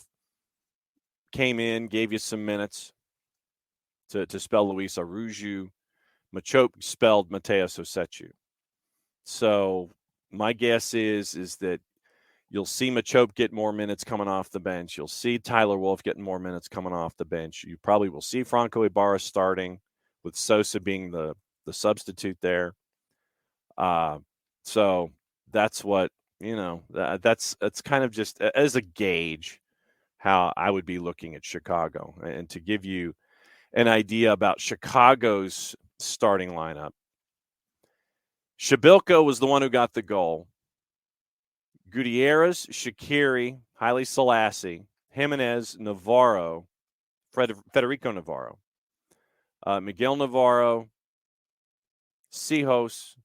came in, gave you some minutes to spell Luis Aruju. Machop spelled Mateus Osechu. So my guess is that you'll see Machop get more minutes coming off the bench. You'll see Tyler Wolff getting more minutes coming off the bench. You probably will see Franco Ibarra starting with Sosa being the substitute there. So that's what, that's kind of just as a gauge how I would be looking at Chicago. And to give you an idea about Chicago's starting lineup, Shabilko was the one who got the goal. Gutierrez, Shaqiri, Haile Selassie, Jimenez, Navarro, Federico Navarro, Miguel Navarro, Sijos,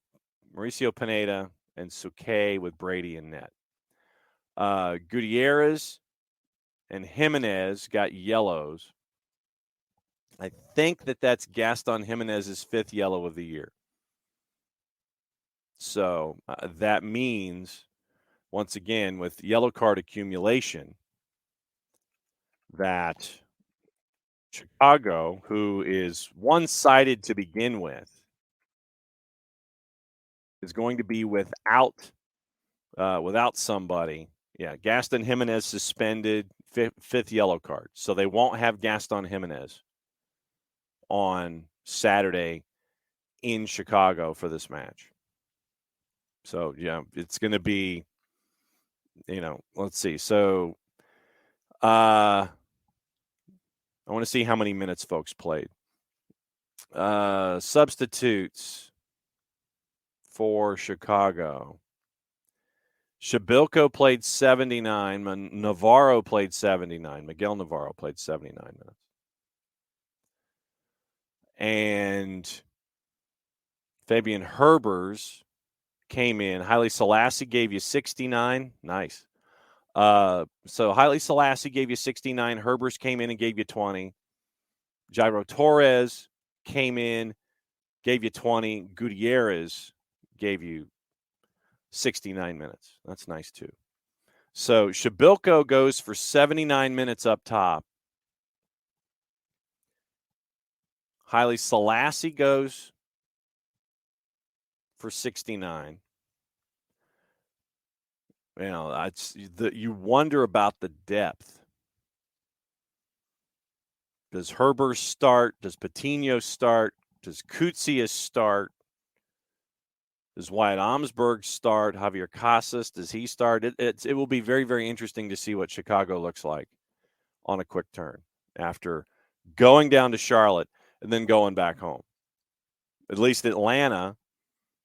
Mauricio Pineda, and Suke with Brady in net. Gutierrez and Jimenez got yellows. I think that's Gaston Jimenez's 5th yellow of the year. So that means, once again, with yellow card accumulation, that Chicago, who is one-sided to begin with, is going to be without somebody. Yeah, Gaston Jimenez suspended, 5th yellow card. So they won't have Gaston Jimenez on Saturday in Chicago for this match. So, yeah, it's going to be, let's see. So I want to see how many minutes folks played. Substitutes for Chicago. Shabilko played 79. Navarro played 79. Miguel Navarro played 79 minutes. And Fabian Herbers came in. Haile Selassie gave you 69. Nice. So Haile Selassie gave you 69. Herbers came in and gave you 20. Jairo Torres came in, gave you 20. Gutierrez gave you 69 minutes. That's nice, too. So Shabilko goes for 79 minutes up top. Haile Selassie goes for 69. You wonder about the depth. Does Herbers start? Does Patino start? Does Koutsias start? Does Wyatt Omsberg start? Javier Casas, does he start? It will be very, very interesting to see what Chicago looks like on a quick turn after going down to Charlotte and then going back home. At least Atlanta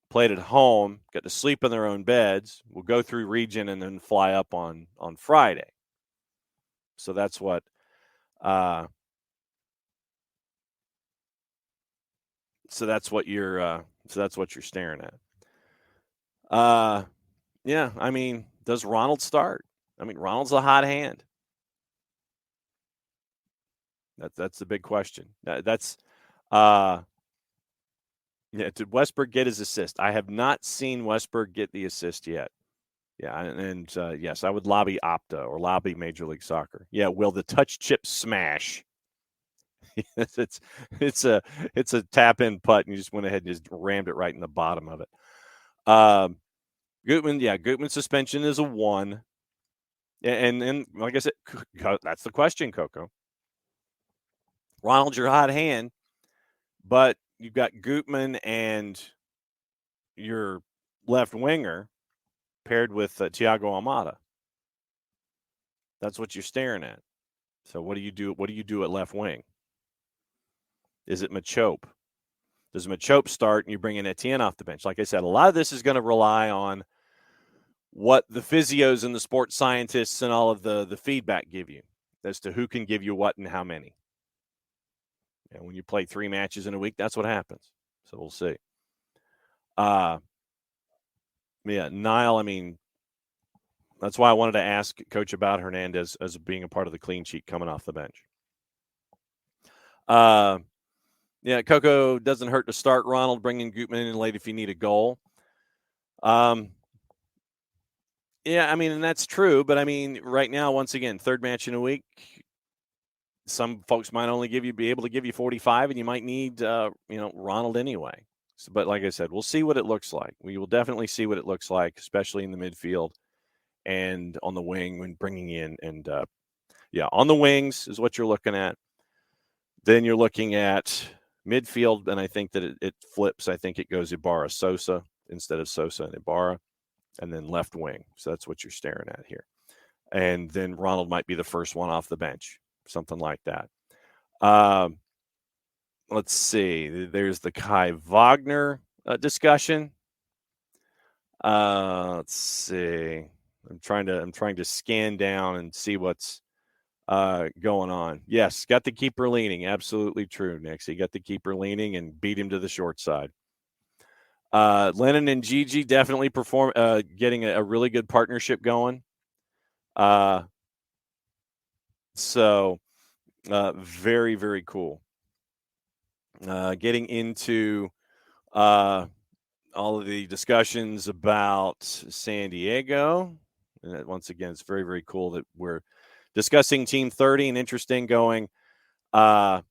played at home, got to sleep in their own beds. We'll go through region and then fly up on Friday. So that's what you're staring at. Yeah, I mean, does Ronald start? I mean, Ronald's a hot hand. That's the big question. That's did Westberg get his assist? I have not seen Westberg get the assist yet. Yeah, and yes, I would lobby Opta or lobby Major League Soccer. Yeah, will the touch chip smash? it's a tap in putt, and you just went ahead and just rammed it right in the bottom of it. Gutman's suspension is a 1, and like I said, that's the question, Coco. Ronald's your hot hand, but you've got Gutman and your left winger paired with Thiago Almada. That's what you're staring at. So what do you do? What do you do at left wing? Is it Machope? Does Machope start and you bring in Etienne off the bench? Like I said, a lot of this is going to rely on what the physios and the sports scientists and all of the feedback give you as to who can give you what and how many. And when you play 3 matches in a week, that's what happens. So we'll see. Niall, I mean, that's why I wanted to ask Coach about Hernandez as being a part of the clean sheet coming off the bench. Coco, doesn't hurt to start Ronald, bringing Gutman in late if you need a goal. Yeah, I mean, and that's true, but I mean, right now, once again, 3rd match in a week, some folks might only be able to give you 45, and you might need, Ronald anyway. So, but like I said, we'll see what it looks like. We will definitely see what it looks like, especially in the midfield and on the wing when bringing in. And on the wings is what you're looking at. Then you're looking at midfield, and I think that it flips. I think it goes Ibarra-Sosa instead of Sosa and Ibarra, and then left wing. So that's what you're staring at here. And then Ronald might be the first one off the bench, something like that. Let's see. There's the Kai Wagner discussion. Let's see. I'm trying to scan down and see what's going on. Yes, got the keeper leaning. Absolutely true, Nix. He got the keeper leaning and beat him to the short side. Lennon and Gigi definitely getting a really good partnership going. So very, very cool. Getting into all of the discussions about San Diego. And once again, it's very, very cool that we're discussing Team 30 and interesting going. Let's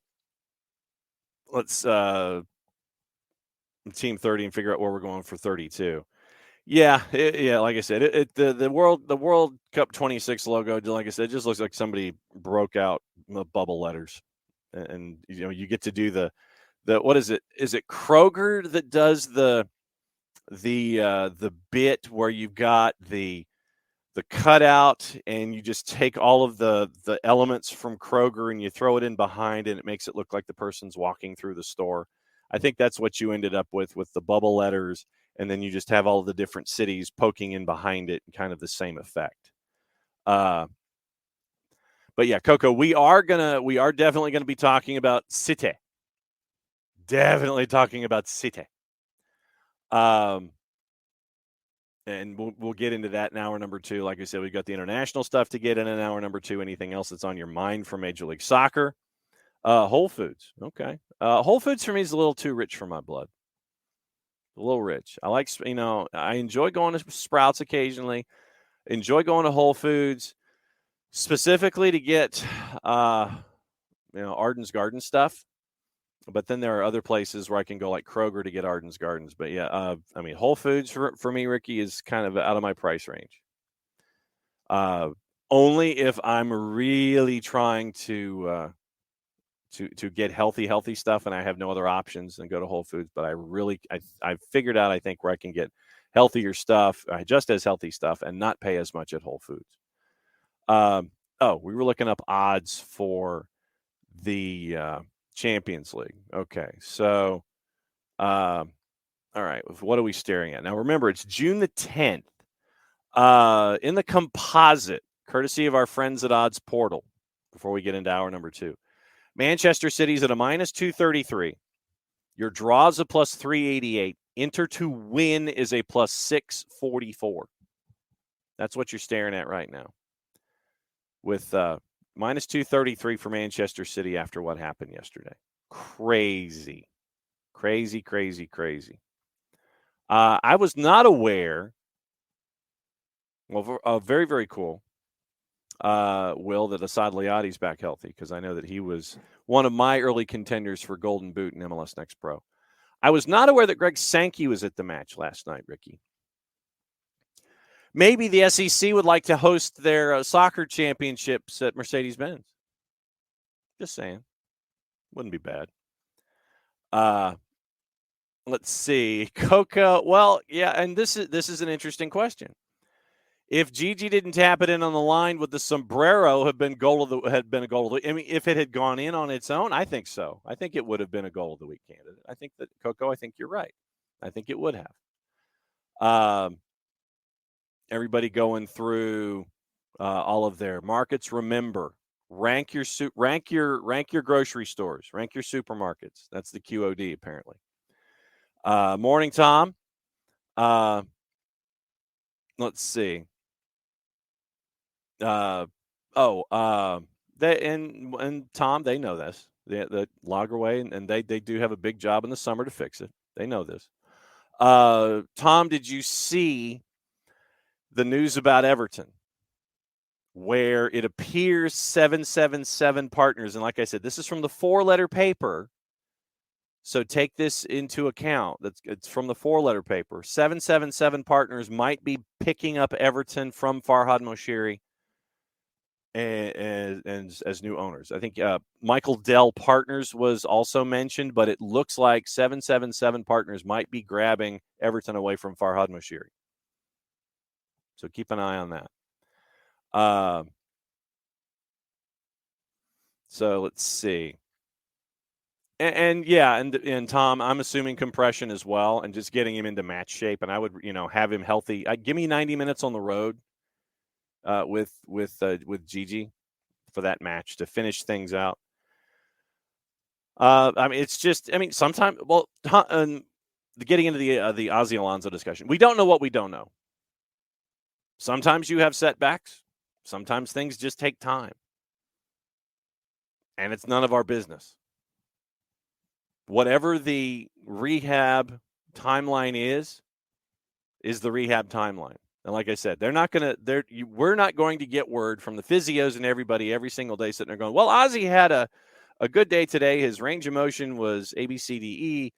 Team 30 and figure out where we're going for 32. Yeah, like I said, the World Cup 26 logo, like I said, it just looks like somebody broke out the bubble letters, and you get to do the what is it? Is it Kroger that does the bit where you've got the cutout and you just take all of the elements from Kroger and you throw it in behind and it makes it look like the person's walking through the store. I think that's what you ended up with the bubble letters, and then you just have all the different cities poking in behind it, kind of the same effect. But yeah, Coco, we are definitely gonna be talking about City. Definitely talking about City. And we'll get into that in hour number 2. Like I said, we've got the international stuff to get in hour number 2. Anything else that's on your mind for Major League Soccer? Whole Foods. Okay. Whole Foods for me is a little too rich for my blood. A little rich. I like, I enjoy going to Sprouts occasionally. Enjoy going to Whole Foods specifically to get, Arden's Garden stuff. But then there are other places where I can go like Kroger to get Arden's Gardens. But yeah, Whole Foods for me, Ricky, is kind of out of my price range. Only if I'm really trying to get healthy stuff and I have no other options than go to Whole Foods. But I've figured out, I think, where I can get healthier stuff, just as healthy stuff, and not pay as much at Whole Foods. We were looking up odds for the Champions League. Okay, so all right, what are we staring at now? Remember, it's June the 10th. In the composite, courtesy of our friends at Odds Portal, before we get into hour number 2, Manchester City's at a minus 233. Your draw's a plus 388. Inter to win is a plus 644. That's what you're staring at right now. With minus 233 for Manchester City after what happened yesterday. Crazy. I was not aware. Well, very, very cool. Will, that Asad Liadi's back healthy, because I know that he was one of my early contenders for Golden Boot in MLS Next Pro. I was not aware that Greg Sankey was at the match last night, Ricky. Maybe the SEC would like to host their soccer championships at Mercedes-Benz. Just saying. Wouldn't be bad. Let's see. Coco, well, yeah, and this is an interesting question. If Gigi didn't tap it in on the line, would the sombrero have been a goal of the week? I mean, if it had gone in on its own, I think so. I think it would have been a goal of the week candidate. I think that, Coco, I think you're right. I think it would have. Everybody going through all of their markets. Remember, rank your grocery stores, rank your supermarkets. That's the QOD apparently. Morning, Tom. Let's see. They and Tom, they know this. The Lagerway, and they do have a big job in the summer to fix it. They know this. Tom, did you see the news about Everton, where it appears 777 partners, and like I said, this is from the 4-letter paper, so take this into account. It's from the 4-letter paper. 777 partners might be picking up Everton from Farhad Moshiri and as new owners. I think Michael Dell Partners was also mentioned, but it looks like 777 Partners might be grabbing Everton away from Farhad Moshiri. So keep an eye on that. So let's see. And Tom, I'm assuming compression as well, and just getting him into match shape. And I would, have him healthy. Give me 90 minutes on the road with Gigi for that match to finish things out. It's just, sometimes, getting into the Ozzie Alonso discussion, we don't know what we don't know. Sometimes you have setbacks. Sometimes things just take time. And it's none of our business. Whatever the rehab timeline is the rehab timeline. And like I said, we're not going to get word from the physios and everybody every single day sitting there going, well, Ozzie had a good day today. His range of motion was A, B, C, D, E,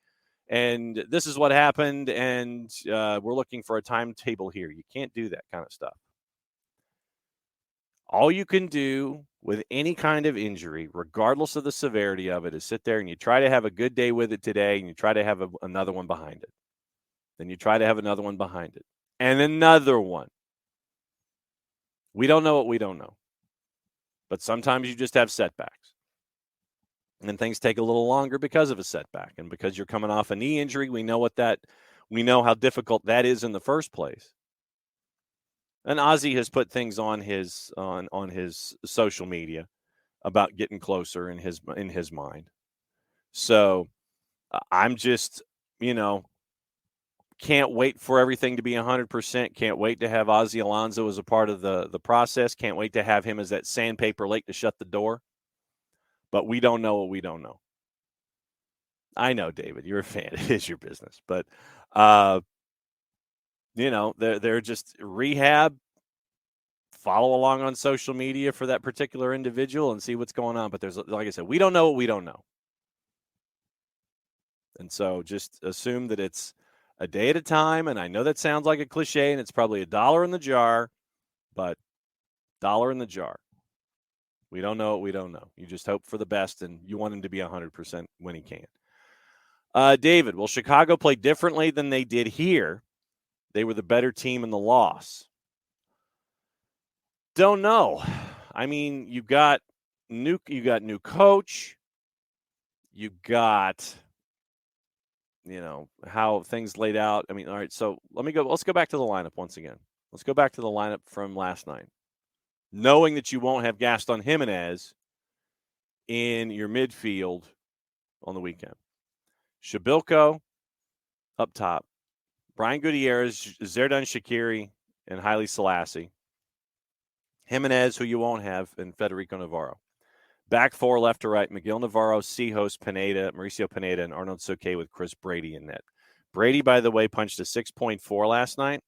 and this is what happened, and we're looking for a timetable here. You can't do that kind of stuff. All you can do with any kind of injury, regardless of the severity of it, is sit there and you try to have a good day with it today, and you try to have another one behind it. Then you try to have another one behind it. And another one. We don't know what we don't know. But sometimes you just have setbacks. And things take a little longer because of a setback. And because you're coming off a knee injury, we know how difficult that is in the first place. And Ozzie has put things on his social media about getting closer in his mind. So I'm just, can't wait for everything to be 100%. Can't wait to have Ozzie Alonso as a part of the process. Can't wait to have him as that sandpaper lake to shut the door. But we don't know what we don't know. I know, David, you're a fan. It is your business. But, they're just rehab. Follow along on social media for that particular individual and see what's going on. But there's, like I said, we don't know what we don't know. And so just assume that it's a day at a time. And I know that sounds like a cliche, and it's probably $1 in the jar, but $1 in the jar. We don't know what we don't know. You just hope for the best, and you want him to be 100% when he can. David, will Chicago play differently than they did here? They were the better team in the loss. Don't know. You got new coach. You got, how things laid out. All right. So let's go back to the lineup once again. Let's go back to the lineup from last night. Knowing that you won't have Gaston Jimenez in your midfield on the weekend. Shabilko up top. Brian Gutierrez, Zerdan Shaqiri, and Haile Selassie. Jimenez, who you won't have, and Federico Navarro. Back four, left to right, Miguel Navarro, Sejos, Pineda, Mauricio Pineda, and Arnold Soke with Chris Brady in net. Brady, by the way, punched a 6.4 last night.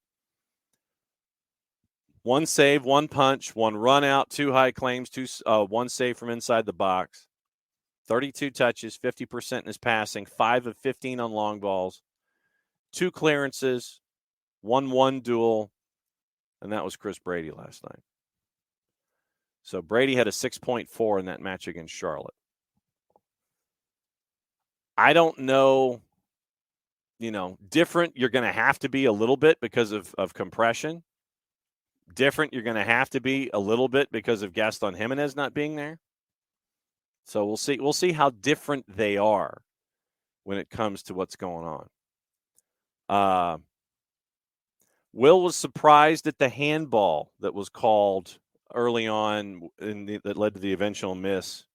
One save, one punch, one run out, two high claims, one save from inside the box. 32 touches, 50% in his passing, 5 of 15 on long balls, 2 clearances, 1-1 duel, and that was Chris Brady last night. So Brady had a 6.4 in that match against Charlotte. I don't know, different you're going to have to be a little bit because of compression. Different you're going to have to be a little bit because of Gaston Jimenez not being there. So we'll see. We'll see how different they are when it comes to what's going on. Will was surprised at the handball that was called early on that led to the eventual miss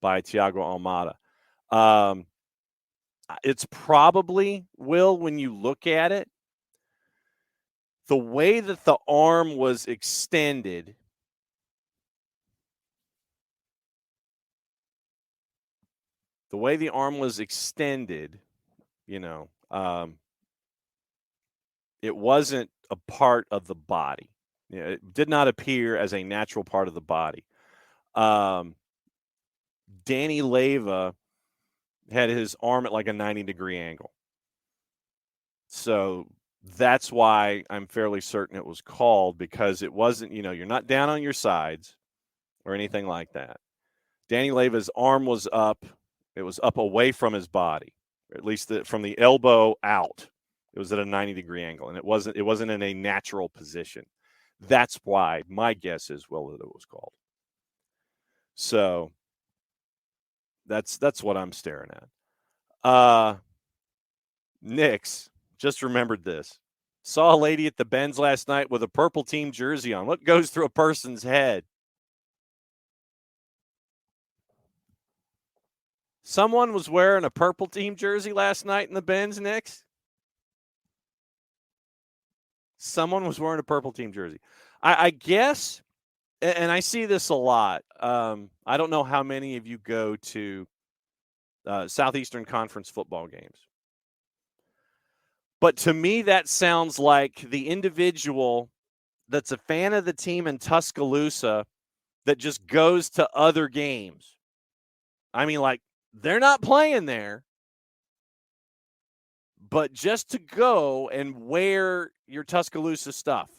by Thiago Almada. It's probably, Will, when you look at it, the way that the arm was extended, it wasn't a part of the body. It did not appear as a natural part of the body. Danny Leyva had his arm at like a 90-degree angle. So that's why I'm fairly certain it was called, because it wasn't, you're not down on your sides or anything like that. Danny Leyva's arm was up. It was up away from his body, or at least from the elbow out. It was at a 90-degree angle, and it wasn't in a natural position. That's why my guess is, well, that it was called. So that's what I'm staring at. Nix, just remembered this. Saw a lady at the Benz last night with a purple team jersey on. What goes through a person's head? Someone was wearing a purple team jersey last night in the Benz, Nix? Someone was wearing a purple team jersey. I guess, and I see this a lot. I don't know how many of you go to Southeastern Conference football games. But to me, that sounds like the individual that's a fan of the team in Tuscaloosa that just goes to other games. I mean, like, they're not playing there, but just to go and wear your Tuscaloosa stuff.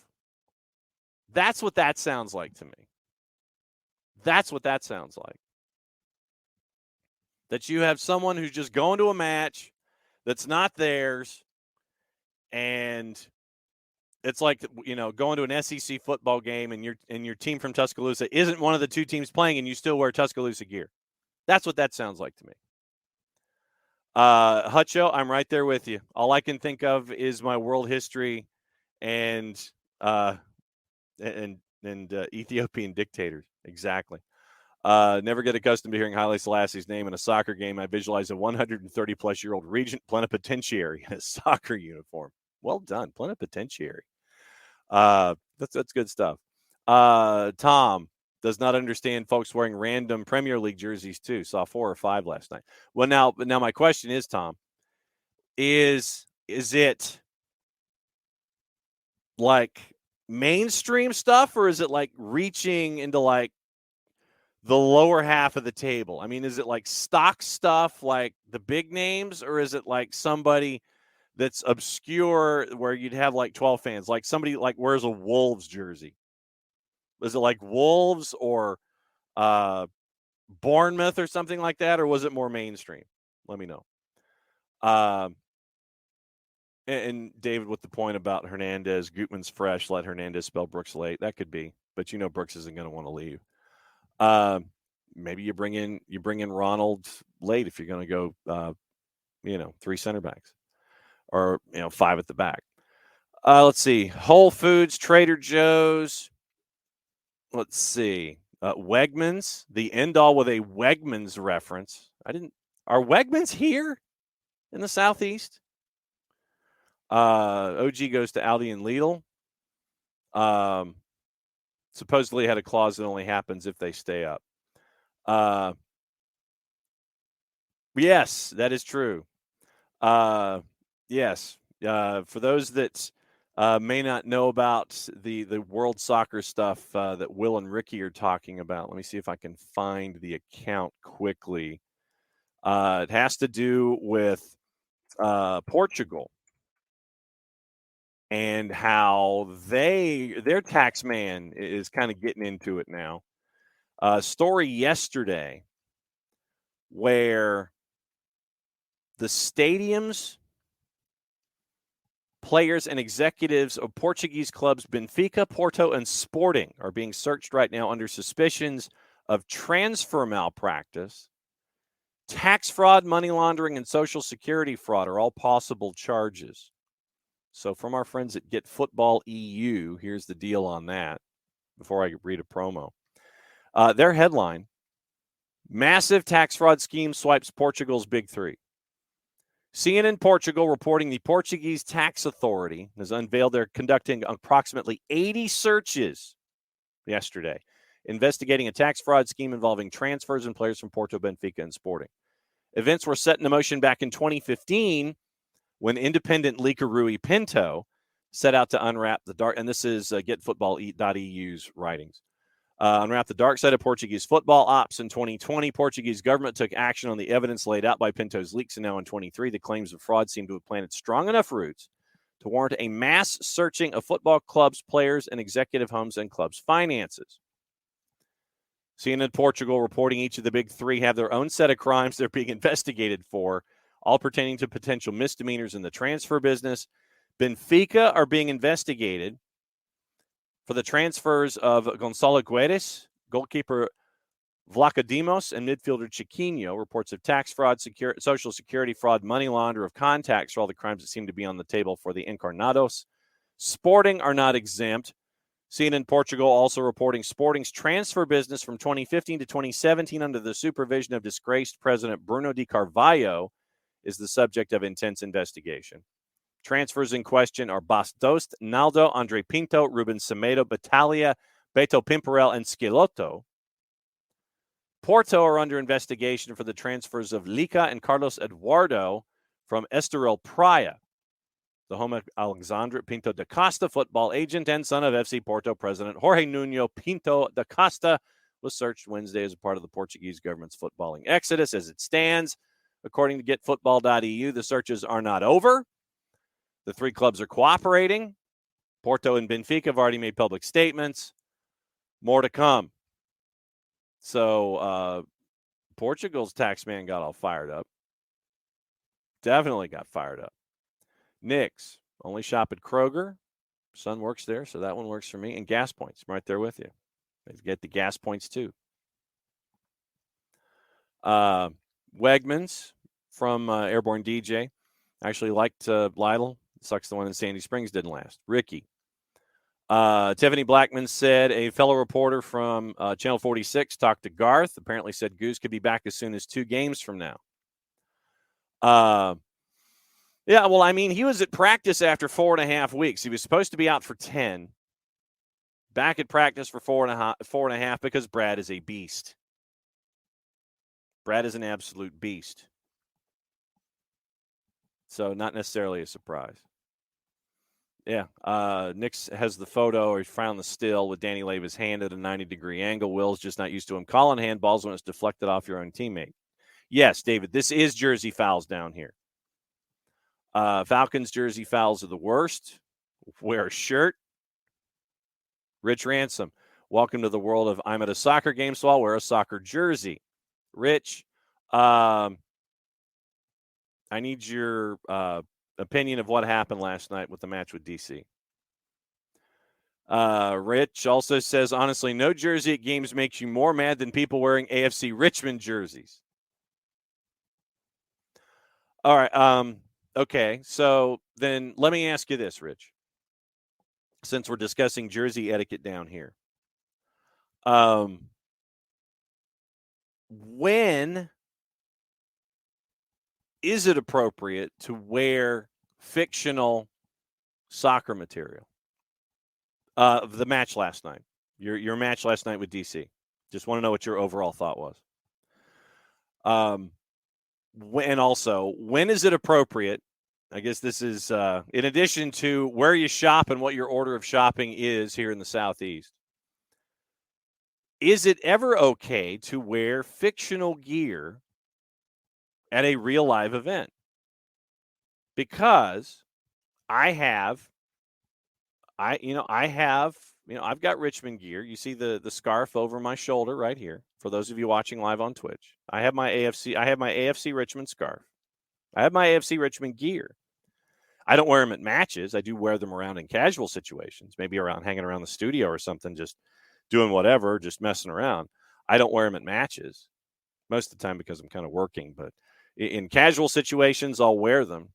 That's what that sounds like to me. That's what that sounds like. That you have someone who's just going to a match that's not theirs, and it's like, going to an SEC football game and your team from Tuscaloosa isn't one of the two teams playing, and you still wear Tuscaloosa gear. That's what that sounds like to me. Hutcho, I'm right there with you. All I can think of is my world history and Ethiopian dictators. Exactly. Never get accustomed to hearing Haile Selassie's name in a soccer game. I visualize a 130-plus-year-old regent plenipotentiary in a soccer uniform. Well done, plenipotentiary. That's good stuff. Tom does not understand folks wearing random Premier League jerseys too. Saw 4 or 5 last night. Well, now my question is, Tom, is it like mainstream stuff, or is it like reaching into like the lower half of the table? I mean, is it like stock stuff like the big names, or is it like somebody that's obscure where you'd have like 12 fans, like somebody like wears a Wolves jersey? Was it like Wolves or Bournemouth or something like that, or was it more mainstream? Let me know. And David, with the point about Hernandez, Gutman's fresh, let Hernandez spell Brooks late. That could be, but Brooks isn't going to want to leave. Maybe you bring in Ronald late if you're going to go, 3 center backs or 5 at the back. Let's see, Whole Foods, Trader Joe's. Let's see, Wegmans, the end all with a Wegmans reference. Are Wegmans here in the Southeast? OG goes to Aldi and Lidl. supposedly had a clause that only happens if they stay up. Yes, that is true. Yes. For those that may not know about the World Soccer stuff that Will and Ricky are talking about, let me see if I can find the account quickly. It has to do with Portugal and how their tax man is kind of getting into it now. Story yesterday where the stadiums, players, and executives of Portuguese clubs Benfica, Porto, and Sporting are being searched right now under suspicions of transfer malpractice. Tax fraud, money laundering, and social security fraud are all possible charges. So from our friends at Get Football EU, here's the deal on that before I read a promo. Their headline, Massive Tax Fraud Scheme Swipes Portugal's Big Three. CNN Portugal reporting the Portuguese Tax Authority has unveiled they're conducting approximately 80 searches yesterday, investigating a tax fraud scheme involving transfers and players from Porto, Benfica, and Sporting. Events were set in motion back in 2015 when independent leaker Rui Pinto set out to unwrap the dark, and this is getfootball.eu's writings. Unwrap the dark side of Portuguese football ops in 2020. Portuguese government took action on the evidence laid out by Pinto's leaks, and now in 23, the claims of fraud seem to have planted strong enough roots to warrant a mass searching of football clubs, players, and executive homes and clubs' finances. CNN Portugal reporting each of the big three have their own set of crimes they're being investigated for, all pertaining to potential misdemeanors in the transfer business. Benfica are being investigated for the transfers of Gonçalo Guedes, goalkeeper Vlachodimos, and midfielder Chiquinho. Reports of tax fraud, social security fraud, money launder of contacts for all the crimes that seem to be on the table for the Encarnados. Sporting are not exempt. CNN Portugal also reporting Sporting's transfer business from 2015 to 2017 under the supervision of disgraced President Bruno de Carvalho is the subject of intense investigation. Transfers in question are Bas Dost, Naldo, Andre Pinto, Ruben Semedo, Battaglia, Beto Pimparel, and Schelotto. Porto are under investigation for the transfers of Lica and Carlos Eduardo from Estoril Praia. The home of Alexandre Pinto da Costa, football agent and son of FC Porto president Jorge Nuno Pinto da Costa, was searched Wednesday as a part of the Portuguese government's footballing exodus. As it stands, according to getfootball.eu, the searches are not over. The three clubs are cooperating. Porto and Benfica have already made public statements. More to come. So Portugal's taxman got all fired up. Definitely got fired up. Nick's only shop at Kroger. Son works there, so that one works for me. And Gas Points, I'm right there with you. They get the gas points too. Wegmans from Airborne DJ. Actually liked Lytle. Sucks the one in Sandy Springs didn't last. Ricky. Tiffany Blackman said a fellow reporter from Channel 46 talked to Garth. Apparently said Goose could be back as soon as 2 games from now. Yeah, well, I mean, he was at practice after 4.5 weeks. He was supposed to be out for 10. Back at practice for 4.5 because Brad is a beast. Brad is an absolute beast. So not necessarily a surprise. Yeah, Nick's has the photo, or he found the still with Danny Leva's hand at a 90-degree angle. Will's just not used to him calling handballs when it's deflected off your own teammate. Yes, David, this is jersey fouls down here. Falcons jersey fouls are the worst. Wear a shirt. Rich Ransom, welcome to the world of I'm at a soccer game, so I'll wear a soccer jersey. Rich, I need your opinion of what happened last night with the match with DC. Rich also says, honestly, no jersey at games makes you more mad than people wearing AFC Richmond jerseys. All right. Okay. So then let me ask you this, Rich, since we're discussing jersey etiquette down here. When is it appropriate to wear fictional soccer material? The match last night, Your match last night with DC. Just want to know what your overall thought was. And also, when is it appropriate? I guess this is in addition to where you shop and what your order of shopping is here in the Southeast. Is it ever okay to wear fictional gear at a real live event? Because I've got Richmond gear. You see the scarf over my shoulder right here. For those of you watching live on Twitch, I have my AFC Richmond scarf. I have my AFC Richmond gear. I don't wear them at matches. I do wear them around in casual situations, maybe around hanging around the studio or something, just doing whatever, just messing around. I don't wear them at matches most of the time because I'm kind of working, but in casual situations, I'll wear them.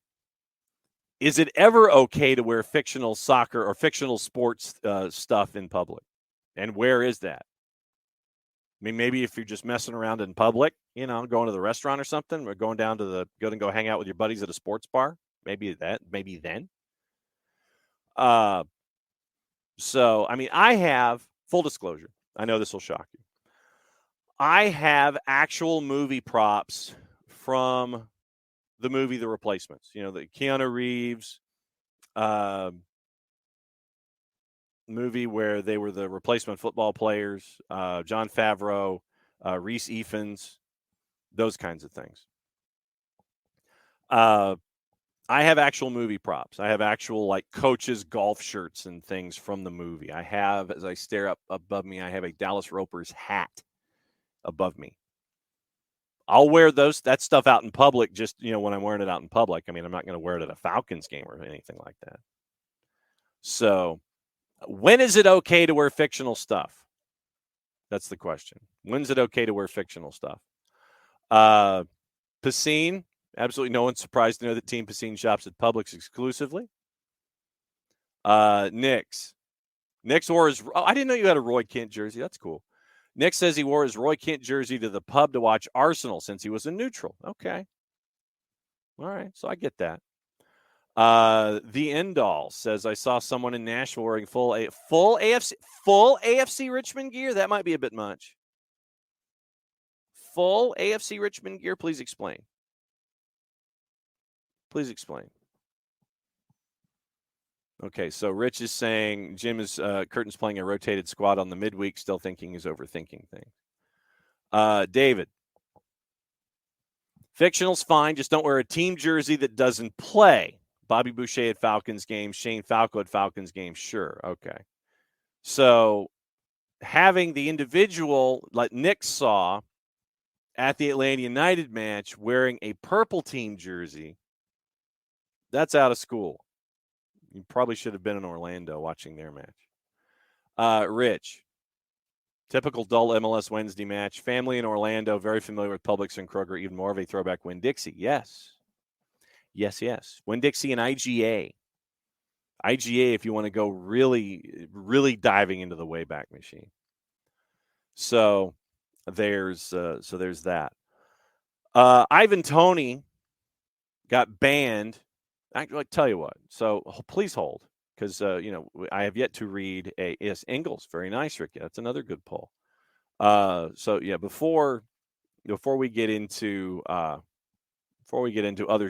Is it ever okay to wear fictional soccer or fictional sports stuff in public? And where is that? I mean, maybe if you're just messing around in public, going to the restaurant or something, or going down to go hang out with your buddies at a sports bar, maybe then. So, I mean, I have, full disclosure, I know this will shock you. I have actual movie props from the movie The Replacements. The Keanu Reeves movie where they were the replacement football players, Jon Favreau, Reese Ifans, those kinds of things. I have actual movie props. I have actual coaches' golf shirts and things from the movie. I have, as I stare up above me, I have a Dallas Ropers hat above me. I'll wear that stuff out in public just, when I'm wearing it out in public. I mean, I'm not going to wear it at a Falcons game or anything like that. So when is it okay to wear fictional stuff? That's the question. When's it okay to wear fictional stuff? Piscine. Absolutely no one's surprised to know that Team Piscine shops at Publix exclusively. Nick's wore his... Oh, I didn't know you had a Roy Kent jersey. That's cool. Nick says he wore his Roy Kent jersey to the pub to watch Arsenal since he was a neutral. Okay. All right. So I get that. The End All says, I saw someone in Nashville wearing full AFC Richmond gear. That might be a bit much. Full AFC Richmond gear. Please explain. Please explain. Okay, so Rich is saying Jim is Curtin's playing a rotated squad on the midweek, still thinking he's overthinking things. David, fictional's fine, just don't wear a team jersey that doesn't play. Bobby Boucher at Falcons games, Shane Falco at Falcons games, sure, okay. So having the individual, like Nick saw at the Atlanta United match, wearing a purple team jersey, that's out of school. You probably should have been in Orlando watching their match. Rich, typical dull MLS Wednesday match. Family in Orlando, very familiar with Publix and Kroger, even more of a throwback Winn-Dixie. Yes. Winn-Dixie and IGA. IGA, if you want to go really, really diving into the Wayback Machine. So there's that. Ivan Toney got banned. I tell you what. So please hold, because I have yet to read yes, Ingles, very nice, Ricky. That's another good poll. So yeah, before we get into other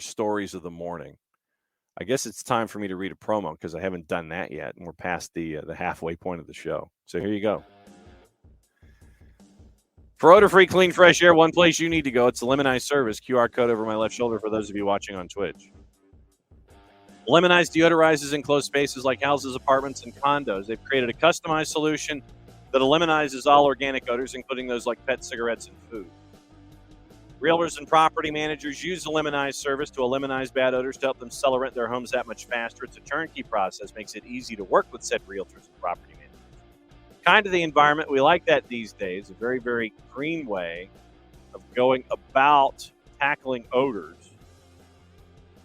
stories of the morning, I guess it's time for me to read a promo because I haven't done that yet, and we're past the halfway point of the show. So here you go. For odor-free, clean, fresh air, one place you need to go. It's the Lemonize service. QR code over my left shoulder for those of you watching on Twitch. Lemonize deodorizes enclosed spaces like houses, apartments, and condos. They've created a customized solution that eliminizes all organic odors, including those like pet cigarettes and food. Realtors and property managers use the Lemonize service to eliminate bad odors to help them sell or rent their homes that much faster. It's a turnkey process, makes it easy to work with said realtors and property managers. Kind of the environment, we like that these days, a very, very green way of going about tackling odors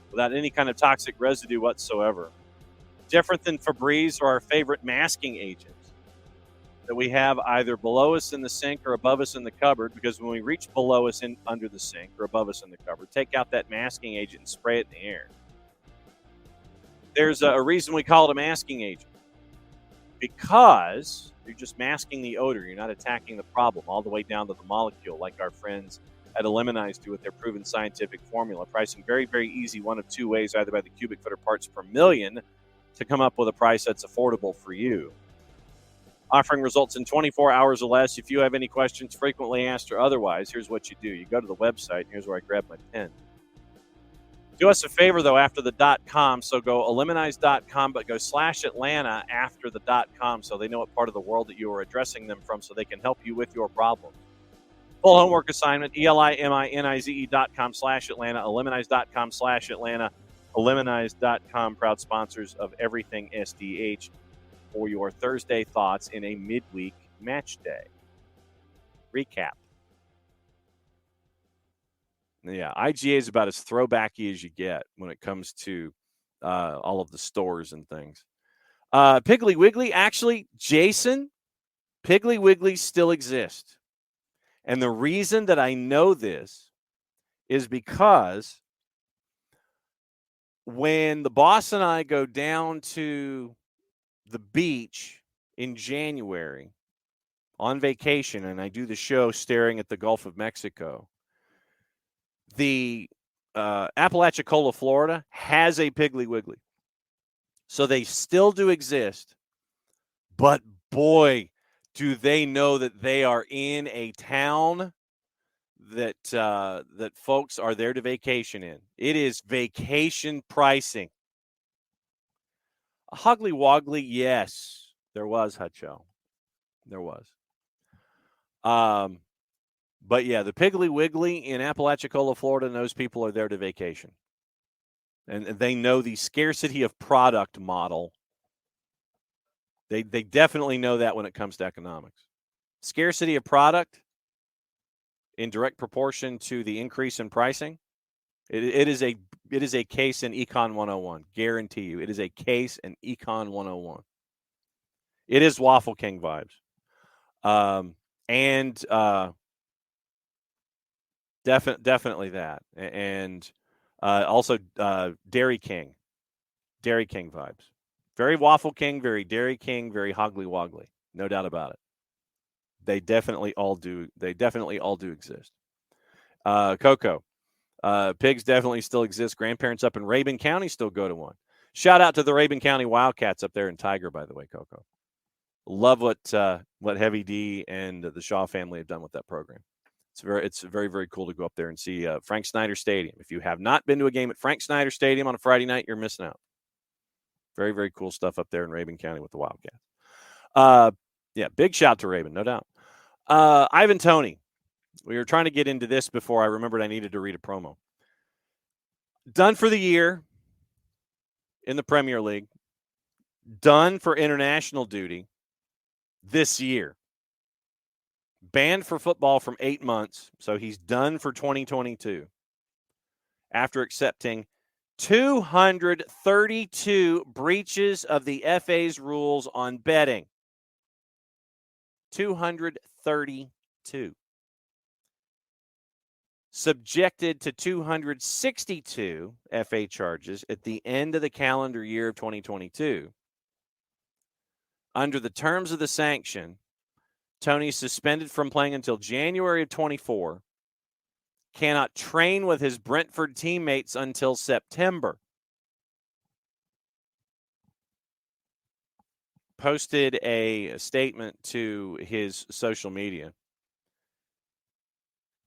without any kind of toxic residue whatsoever. Different than Febreze or our favorite masking agents that we have either below us in the sink or above us in the cupboard, because when we reach below us in under the sink or above us in the cupboard, take out that masking agent and spray it in the air. There's a reason we call it a masking agent, because You're just masking the odor. You're not attacking the problem all the way down to the molecule like our friends at Eliminize do with their proven scientific formula. Pricing very, very easy, one of two ways, either by the cubic foot or parts per million, to come up with a price that's affordable for you. Offering results in 24 hours or less. If you have any questions, frequently asked or otherwise, here's what you do. You go to the website. Here's where I grab my pen. Do us a favor, though, after the .com. So go eliminize.com, but go /Atlanta after the .com so they know what part of the world that you are addressing them from so they can help you with your problem. Full homework assignment, ELIMINIZE.com /Atlanta, eliminize.com /Atlanta, eliminize.com, proud sponsors of everything SDH for your Thursday thoughts in a midweek match day recap. Yeah, IGA is about as throwbacky as you get when it comes to all of the stores and things. Piggly Wiggly, actually, Jason, Piggly Wiggly still exist. And the reason that I know this is because when the boss and I go down to the beach in January on vacation and I do the show staring at the Gulf of Mexico, the Apalachicola, Florida has a Piggly Wiggly. So they still do exist. But boy, do they know that they are in a town that that folks are there to vacation in. It is vacation pricing. A Huggly Woggly, yes, there was, Hutcho. There was. But yeah, the Piggly Wiggly in Apalachicola, Florida, knows people are there to vacation. And they know the scarcity of product model. They definitely know that when it comes to economics. Scarcity of product in direct proportion to the increase in pricing. It is a case in Econ 101. Guarantee you. It is a case in Econ 101. It is Waffle King vibes. Definitely that. And also Dairy King. Dairy King vibes. Very Waffle King, very Dairy King, very Hoggly Woggly. No doubt about it. They definitely all do. They definitely all do exist. Coco. Pigs definitely still exist. Grandparents up in Rabun County still go to one. Shout out to the Rabun County Wildcats up there in Tiger, by the way, Coco. Love what Heavy D and the Shaw family have done with that program. It's very, very cool to go up there and see Frank Snyder Stadium. If you have not been to a game at Frank Snyder Stadium on a Friday night, you're missing out. Very, very cool stuff up there in Rabun County with the Wildcats. Yeah, big shout to Rabun, no doubt. Ivan Toney. We were trying to get into this before I remembered I needed to read a promo. Done for the year in the Premier League. Done for international duty this year. Banned for football from 8 months, so he's done for 2022 after accepting 232 breaches of the FA's rules on betting. 232. Subjected to 262 FA charges at the end of the calendar year of 2022. Under the terms of the sanction, Tony suspended from playing until January of 24, cannot train with his Brentford teammates until September. Posted a statement to his social media.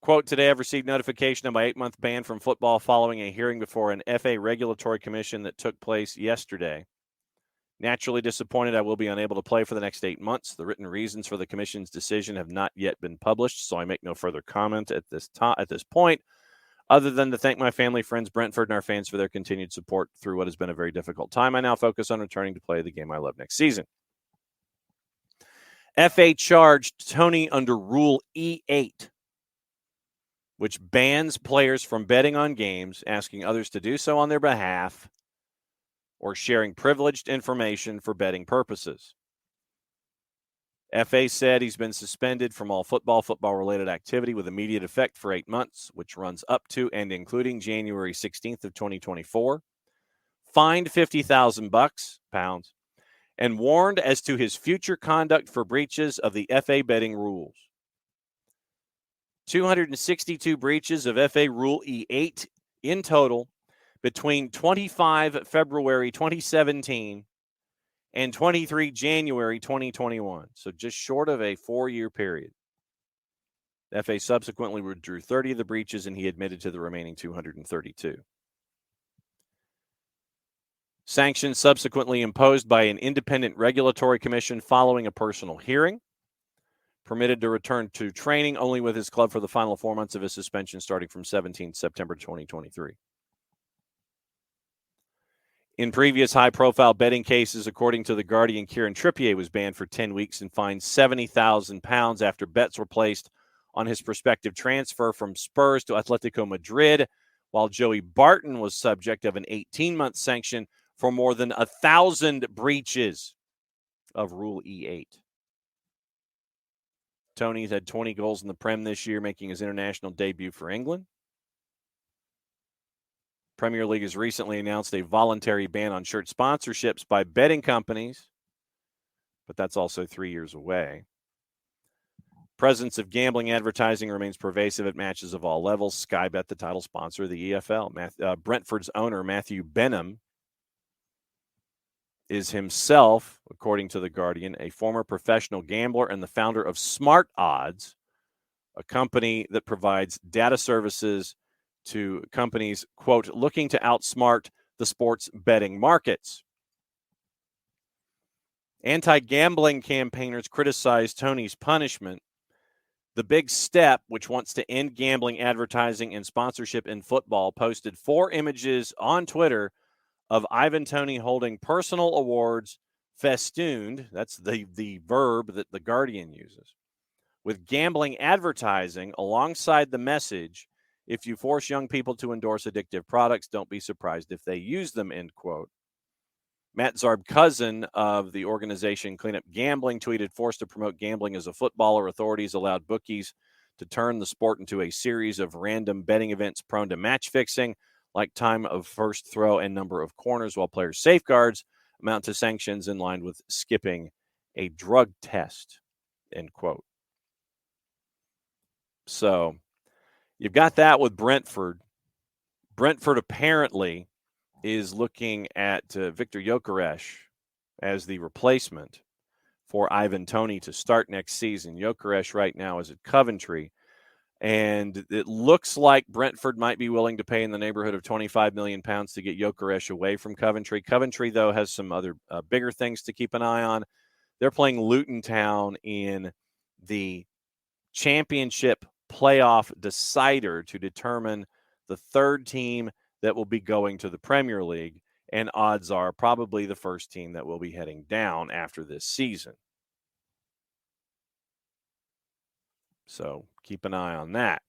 Quote, today I've received notification of my 8-month ban from football following a hearing before an FA regulatory commission that took place yesterday. Naturally disappointed I will be unable to play for the next 8 months. The written reasons for the commission's decision have not yet been published, so I make no further comment at this point, other than to thank my family, friends, Brentford, and our fans for their continued support through what has been a very difficult time. I now focus on returning to play the game I love next season. FA charged Tony under Rule E8, which bans players from betting on games, asking others to do so on their behalf, or sharing privileged information for betting purposes. FA said he's been suspended from all football-related activity with immediate effect for 8 months, which runs up to and including January 16th of 2024. Fined £50,000, and warned as to his future conduct for breaches of the FA betting rules. 262 breaches of FA Rule E8 in total between 25 February 2017 and 23 January 2021, so just short of a 4-year period. The FA subsequently withdrew 30 of the breaches, and he admitted to the remaining 232. Sanctions subsequently imposed by an independent regulatory commission following a personal hearing. Permitted to return to training only with his club for the final 4 months of his suspension starting from 17 September 2023. In previous high-profile betting cases, according to The Guardian, Kieran Trippier was banned for 10 weeks and fined £70,000 after bets were placed on his prospective transfer from Spurs to Atletico Madrid, while Joey Barton was subject of an 18-month sanction for more than 1,000 breaches of Rule E8. Tony's had 20 goals in the Prem this year, making his international debut for England. Premier League has recently announced a voluntary ban on shirt sponsorships by betting companies, but that's also 3 years away. Presence of gambling advertising remains pervasive at matches of all levels. Sky Bet, the title sponsor of the EFL. Brentford's owner, Matthew Benham, is himself, according to The Guardian, a former professional gambler and the founder of Smart Odds, a company that provides data services to companies, quote, looking to outsmart the sports betting markets. Anti-gambling campaigners criticized Tony's punishment. The Big Step, which wants to end gambling advertising and sponsorship in football, posted 4 images on Twitter of Ivan Toney holding personal awards festooned, that's the verb that The Guardian uses, with gambling advertising alongside the message, if you force young people to endorse addictive products, don't be surprised if they use them, end quote. Matt Zarb, cousin of the organization Clean Up Gambling, tweeted, forced to promote gambling as a footballer, authorities allowed bookies to turn the sport into a series of random betting events prone to match fixing, like time of first throw and number of corners, while players' safeguards amount to sanctions in line with skipping a drug test, end quote. So you've got that with Brentford. Brentford apparently is looking at Victor Gyökeres as the replacement for Ivan Toney to start next season. Gyökeres right now is at Coventry, and it looks like Brentford might be willing to pay in the neighborhood of £25 million to get Gyökeres away from Coventry. Coventry, though, has some other bigger things to keep an eye on. They're playing Luton Town in the championship playoff decider to determine the third team that will be going to the Premier League, and odds are probably the first team that will be heading down after this season. So keep an eye on that.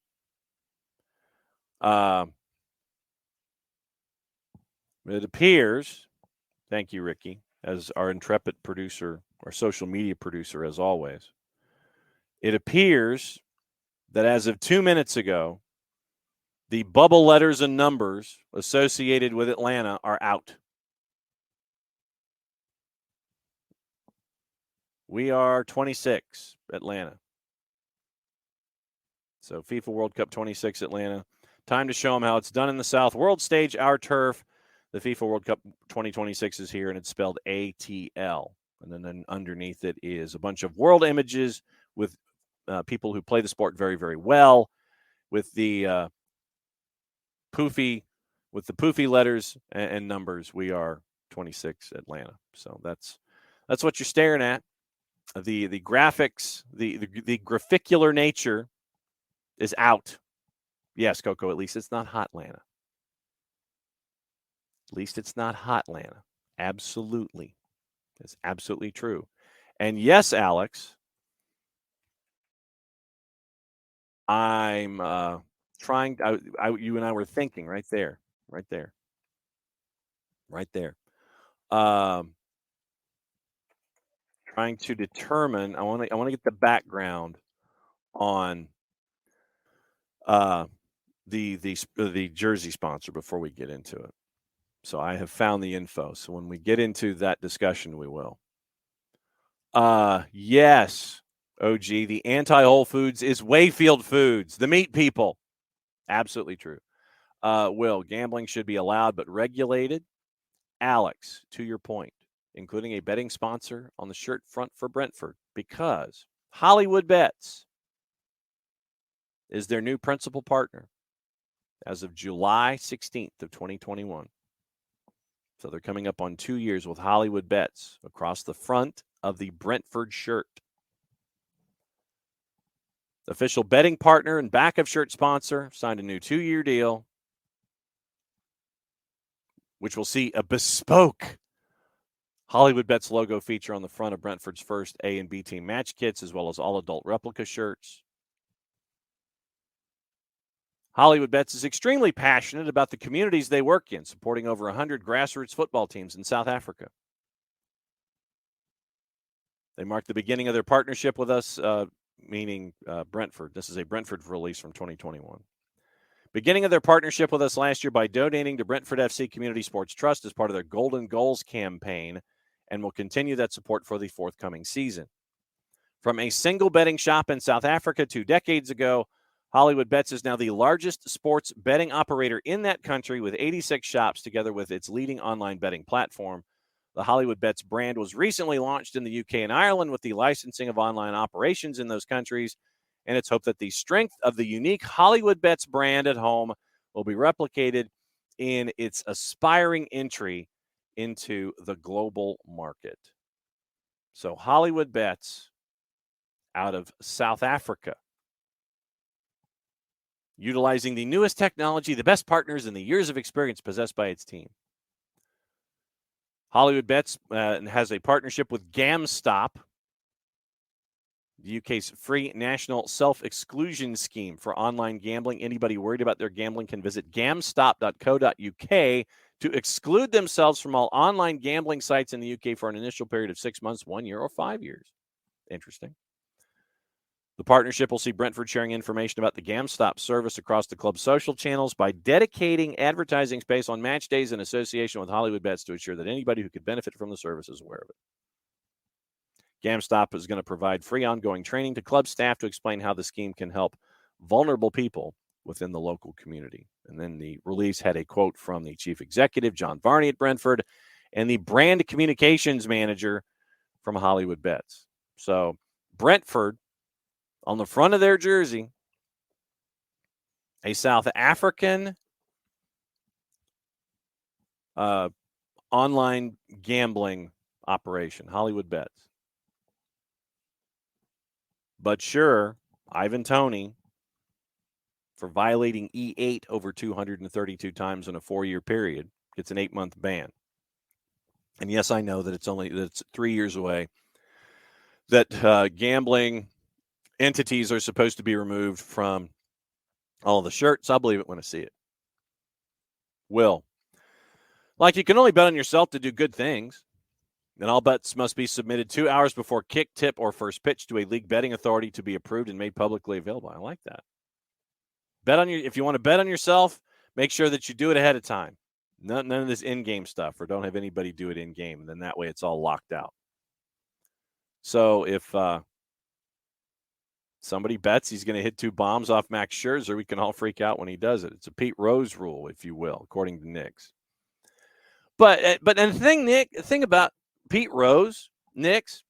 It appears, thank you, Ricky, as our intrepid producer, our social media producer, as always. It appears that as of 2 minutes ago, the bubble letters and numbers associated with Atlanta are out. We are 26, Atlanta. So FIFA World Cup 26, Atlanta. Time to show them how it's done in the South. World stage, our turf. The FIFA World Cup 2026 is here, and it's spelled ATL. And then underneath it is a bunch of world images with people who play the sport very, very well, with the poofy letters and numbers. We are 26 Atlanta. So that's what you're staring at. The graphics, the graphicular nature is out. Yes, Coco, at least it's not Hotlanta. At least it's not Hotlanta. Absolutely. It's absolutely true. And yes, Alex, I'm trying. You and I were thinking right there. Trying to determine. I want to get the background on the jersey sponsor before we get into it. So I have found the info. So when we get into that discussion, we will. Yes, OG. The anti-Whole Foods is Wayfield Foods, the meat people. Absolutely true. Will, gambling should be allowed but regulated. Alex, to your point, including a betting sponsor on the shirt front for Brentford, because Hollywood Bets is their new principal partner as of July 16th of 2021. So they're coming up on 2 years with Hollywood Bets across the front of the Brentford shirt. Official betting partner and backup shirt sponsor signed a new 2-year deal, which will see a bespoke Hollywood Bets logo feature on the front of Brentford's first A and B team match kits, as well as all adult replica shirts. Hollywood Bets is extremely passionate about the communities they work in, supporting over 100 grassroots football teams in South Africa. They marked the beginning of their partnership with us, meaning Brentford. This is a Brentford release from 2021. Beginning of their partnership with us last year by donating to Brentford FC Community Sports Trust as part of their Golden Goals campaign, and will continue that support for the forthcoming season. From a single betting shop in South Africa 2 decades ago, Hollywood Bets is now the largest sports betting operator in that country with 86 shops, together with its leading online betting platform. The Hollywood Bets brand was recently launched in the UK and Ireland with the licensing of online operations in those countries, and it's hoped that the strength of the unique Hollywood Bets brand at home will be replicated in its aspiring entry into the global market. So Hollywood Bets out of South Africa, utilizing the newest technology, the best partners, and the years of experience possessed by its team. Hollywood Bets has a partnership with GamStop, the UK's free national self-exclusion scheme for online gambling. Anybody worried about their gambling can visit gamstop.co.uk to exclude themselves from all online gambling sites in the UK for an initial period of 6 months, 1 year, or 5 years. Interesting. The partnership will see Brentford sharing information about the GamStop service across the club's social channels by dedicating advertising space on match days in association with Hollywood Bets to ensure that anybody who could benefit from the service is aware of it. GamStop is going to provide free ongoing training to club staff to explain how the scheme can help vulnerable people within the local community. And then the release had a quote from the chief executive, John Varney at Brentford, and the brand communications manager from Hollywood Bets. So Brentford, on the front of their jersey, a South African online gambling operation, Hollywood Bets. But sure, Ivan Toney, for violating E8 over 232 times in a 4-year period, gets an 8-month ban. And yes, I know that it's 3 years away, that gambling entities are supposed to be removed from all the shirts. I'll believe it when I see it. Will. Like, you can only bet on yourself to do good things. And all bets must be submitted 2 hours before kick, tip, or first pitch to a league betting authority to be approved and made publicly available. I like that. If you want to bet on yourself, make sure that you do it ahead of time. None of this in-game stuff, or don't have anybody do it in-game. And then that way it's all locked out. So if somebody bets he's going to hit 2 bombs off Max Scherzer, we can all freak out when he does it. It's a Pete Rose rule, if you will, according to Knicks. But and the thing about Pete Rose, Knicks,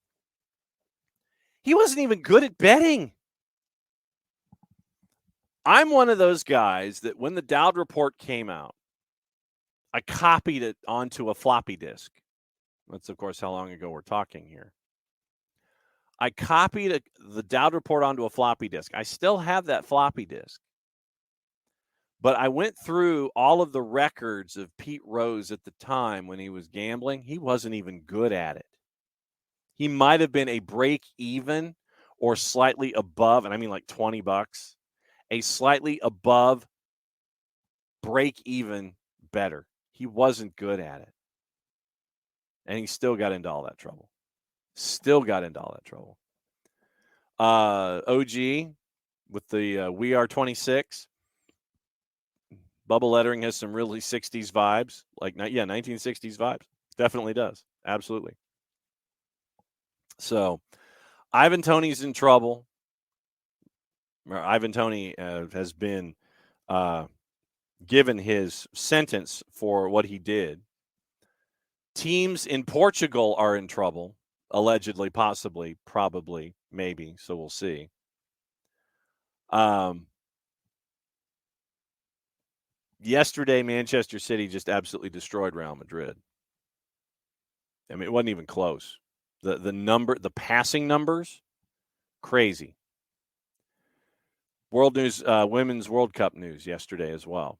he wasn't even good at betting. I'm one of those guys that when the Dowd report came out, I copied it onto a floppy disk. That's, of course, how long ago we're talking here. I copied the Dowd report onto a floppy disk. I still have that floppy disk. But I went through all of the records of Pete Rose at the time when he was gambling. He wasn't even good at it. He might have been a break even or slightly above, and I mean like $20, a slightly above break even better. He wasn't good at it. And he still got into all that trouble. OG with the We Are 26. Bubble lettering has some really 60s vibes. 1960s vibes. Definitely does. Absolutely. So Ivan Toney's in trouble. Ivan Toney has been given his sentence for what he did. Teams in Portugal are in trouble, allegedly, possibly, probably, maybe. So we'll see. Yesterday, Manchester City just absolutely destroyed Real Madrid. I mean, it wasn't even close. The passing numbers, crazy. World news, Women's World Cup news yesterday as well.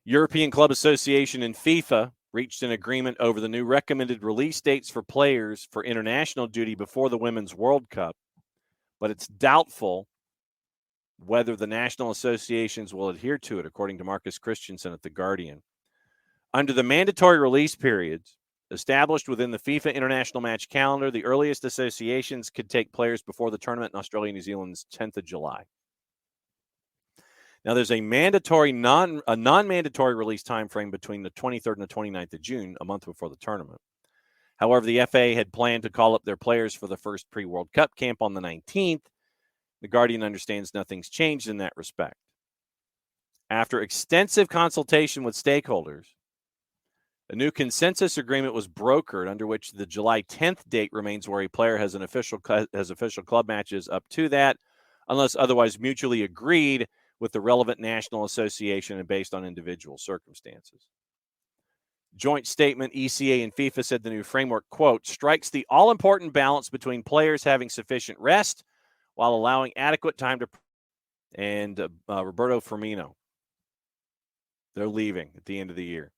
European Club Association and FIFA reached an agreement over the new recommended release dates for players for international duty before the Women's World Cup, but it's doubtful whether the national associations will adhere to it, according to Marcus Christensen at The Guardian. Under the mandatory release periods established within the FIFA International Match Calendar, the earliest associations could take players before the tournament in Australia and New Zealand's 10th of July. Now, there's a non-mandatory release time frame between the 23rd and the 29th of June, a month before the tournament. However, the FA had planned to call up their players for the first pre-World Cup camp on the 19th. The Guardian understands nothing's changed in that respect. After extensive consultation with stakeholders, a new consensus agreement was brokered under which the July 10th date remains where a player has official club matches up to that, unless otherwise mutually agreed with the relevant national association and based on individual circumstances. Joint statement, ECA and FIFA said the new framework, quote, strikes the all-important balance between players having sufficient rest while allowing adequate time to. And Roberto Firmino, they're leaving at the end of the year.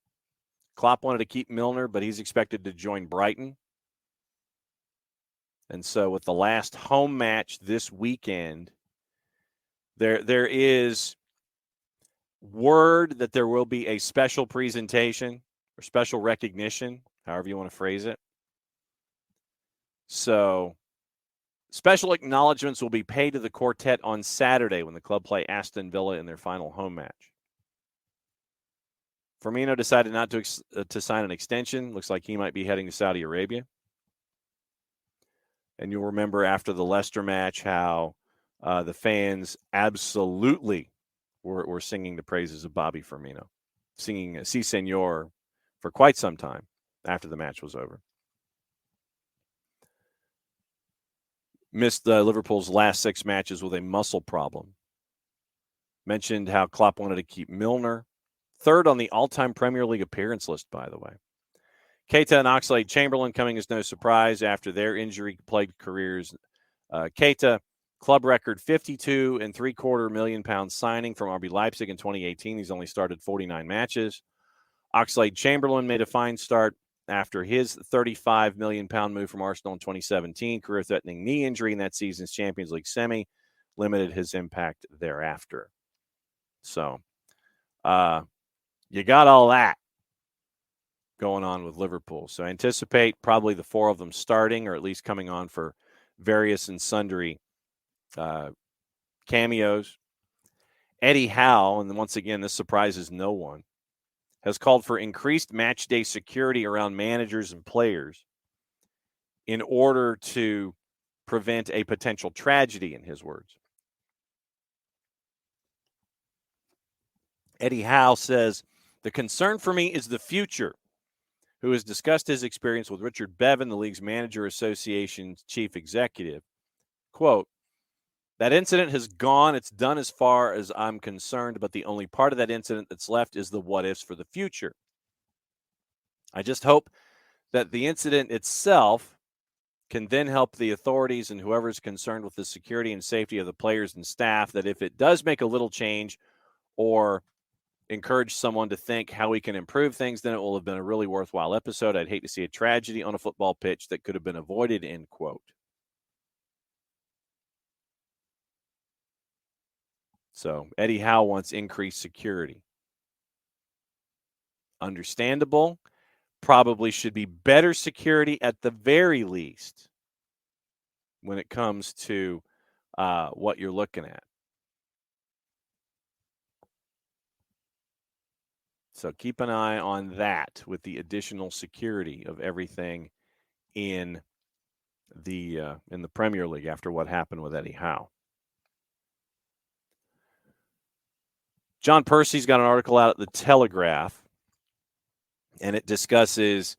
Klopp wanted to keep Milner, but he's expected to join Brighton. And so with the last home match this weekend, there is word that there will be a special presentation or special recognition, however you want to phrase it. So special acknowledgments will be paid to the quartet on Saturday when the club play Aston Villa in their final home match. Firmino decided not to sign an extension. Looks like he might be heading to Saudi Arabia. And you'll remember after the Leicester match how the fans absolutely were singing the praises of Bobby Firmino, singing Si Senor for quite some time after the match was over. Missed Liverpool's last 6 matches with a muscle problem. Mentioned how Klopp wanted to keep Milner. Third on the all-time Premier League appearance list, by the way. Keita and Oxlade-Chamberlain coming as no surprise after their injury-plagued careers. Keita, club record £52.75 million signing from RB Leipzig in 2018. He's only started 49 matches. Oxlade-Chamberlain made a fine start after his £35 million move from Arsenal in 2017. Career-threatening knee injury in that season's Champions League semi limited his impact thereafter. So, you got all that going on with Liverpool. So anticipate probably the 4 of them starting or at least coming on for various and sundry cameos. Eddie Howe, and once again, this surprises no one, has called for increased match day security around managers and players in order to prevent a potential tragedy, in his words. Eddie Howe says, the concern for me is the future, who has discussed his experience with Richard Bevan, the league's manager association's chief executive. Quote, that incident has gone. It's done as far as I'm concerned, but the only part of that incident that's left is the what ifs for the future. I just hope that the incident itself can then help the authorities and whoever is concerned with the security and safety of the players and staff, that if it does make a little change or encourage someone to think how we can improve things, then it will have been a really worthwhile episode. I'd hate to see a tragedy on a football pitch that could have been avoided, end quote. So Eddie Howe wants increased security. Understandable. Probably should be better security at the very least when it comes to what you're looking at. So keep an eye on that with the additional security of everything in in the Premier League after what happened with Eddie Howe. John Percy's got an article out at the Telegraph, and it discusses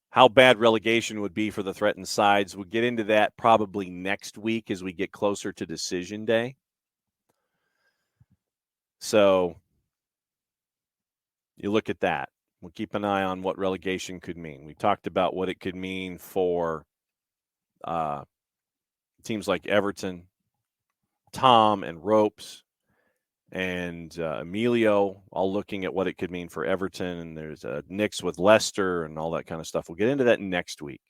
how bad relegation would be for the threatened sides. We'll get into that probably next week as we get closer to decision day. So you look at that. We'll keep an eye on what relegation could mean. We talked about what it could mean for teams like Everton, Tom and Ropes, and Emilio, all looking at what it could mean for Everton. And there's Knicks with Leicester and all that kind of stuff. We'll get into that next week.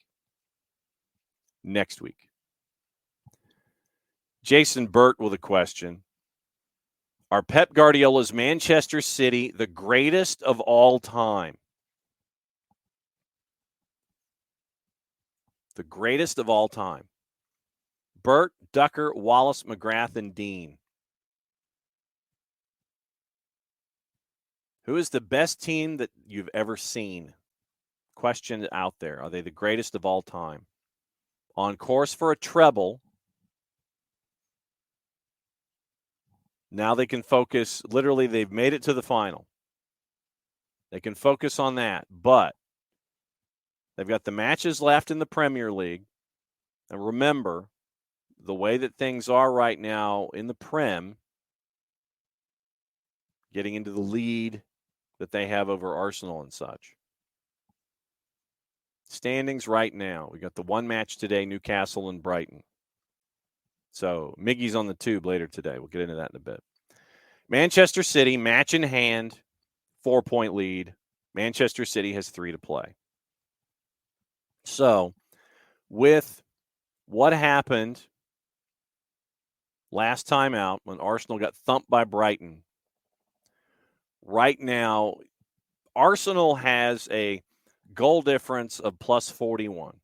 Jason Burt with a question. Are Pep Guardiola's Manchester City the greatest of all time? The greatest of all time. Burt, Ducker, Wallace, McGrath, and Dean. Who is the best team that you've ever seen? Question out there. Are they the greatest of all time? On course for a treble. Now they can focus. Literally, they've made it to the final. They can focus on that. But they've got the matches left in the Premier League. And remember, the way that things are right now in the Prem, getting into the lead that they have over Arsenal and such. Standings right now. We got the one match today, Newcastle and Brighton. So Miggy's on the tube later today. We'll get into that in a bit. Manchester City, match in hand, 4-point lead. Manchester City has 3 to play. So with what happened last time out when Arsenal got thumped by Brighton, right now Arsenal has a goal difference of plus 41.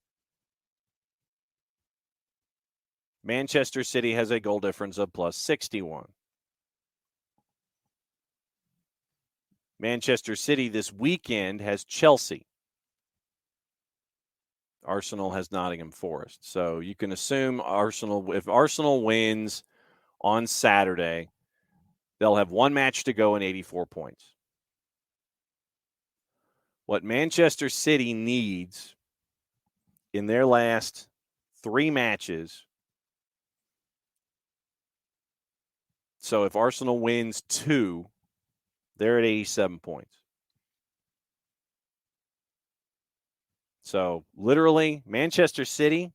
Manchester City has a goal difference of plus 61. Manchester City this weekend has Chelsea. Arsenal has Nottingham Forest. So you can assume if Arsenal wins on Saturday, they'll have one match to go and 84 points. What Manchester City needs in their last 3 matches, so if Arsenal wins 2, they're at 87 points. So literally, Manchester City,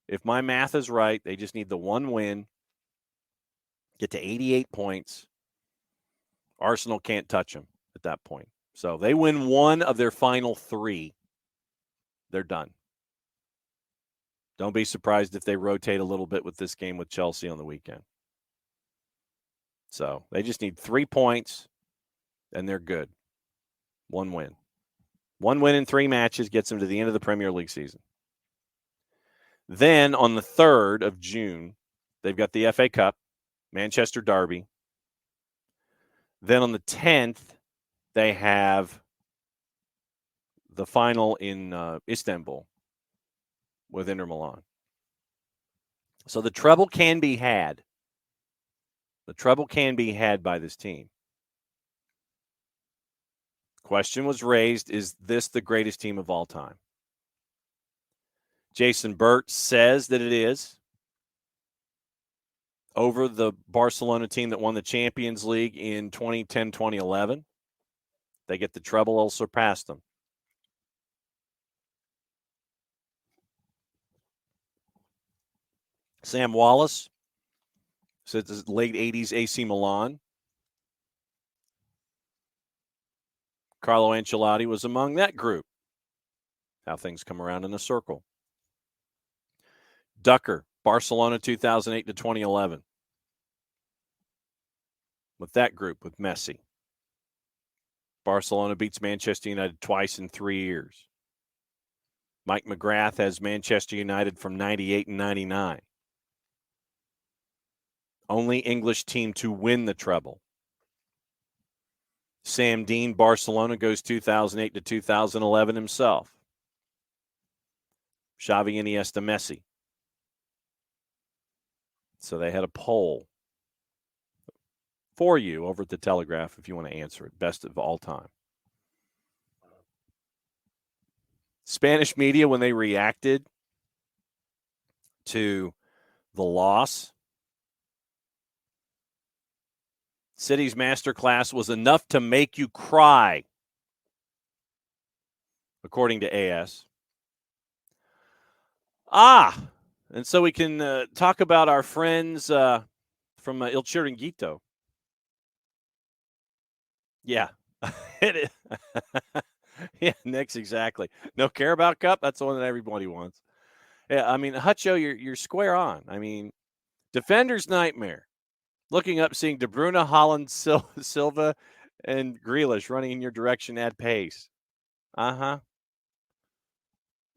if my math is right, they just need the one win, get to 88 points. Arsenal can't touch them at that point. So they win 1 of their final 3, they're done. Don't be surprised if they rotate a little bit with this game with Chelsea on the weekend. So they just need 3 points, and they're good. 1 win. 1 win in 3 matches gets them to the end of the Premier League season. Then on the 3rd of June, they've got the FA Cup, Manchester Derby. Then on the 10th, they have the final in Istanbul with Inter Milan. So the treble can be had. The treble can be had by this team. Question was raised, is this the greatest team of all time? Jason Burt says that it is. Over the Barcelona team that won the Champions League in 2010-2011. They get the treble, they'll surpass them. Sam Wallace says it's late 80s AC Milan. Carlo Ancelotti was among that group. How things come around in a circle. Ducker, Barcelona 2008 to 2011. With that group, with Messi. Barcelona beats Manchester United twice in 3 years. Mike McGrath has Manchester United from 98 and 99. Only English team to win the treble. Sam Dean, Barcelona goes 2008 to 2011 himself. Xavi, Iniesta, Messi. So they had a poll for you over at the Telegraph if you want to answer it. Best of all time. Spanish media, when they reacted to the loss, City's masterclass was enough to make you cry, according to AS. And so we can talk about our friends from Il Chiringuito. Yeah. It is. Yeah, Nick's exactly. No Carabao Cup, that's the one that everybody wants. Yeah, I mean, Hutcho, you're square on. I mean, defender's nightmare. Looking up, seeing De Bruyne, Holland, Silva, and Grealish running in your direction at pace. Uh-huh.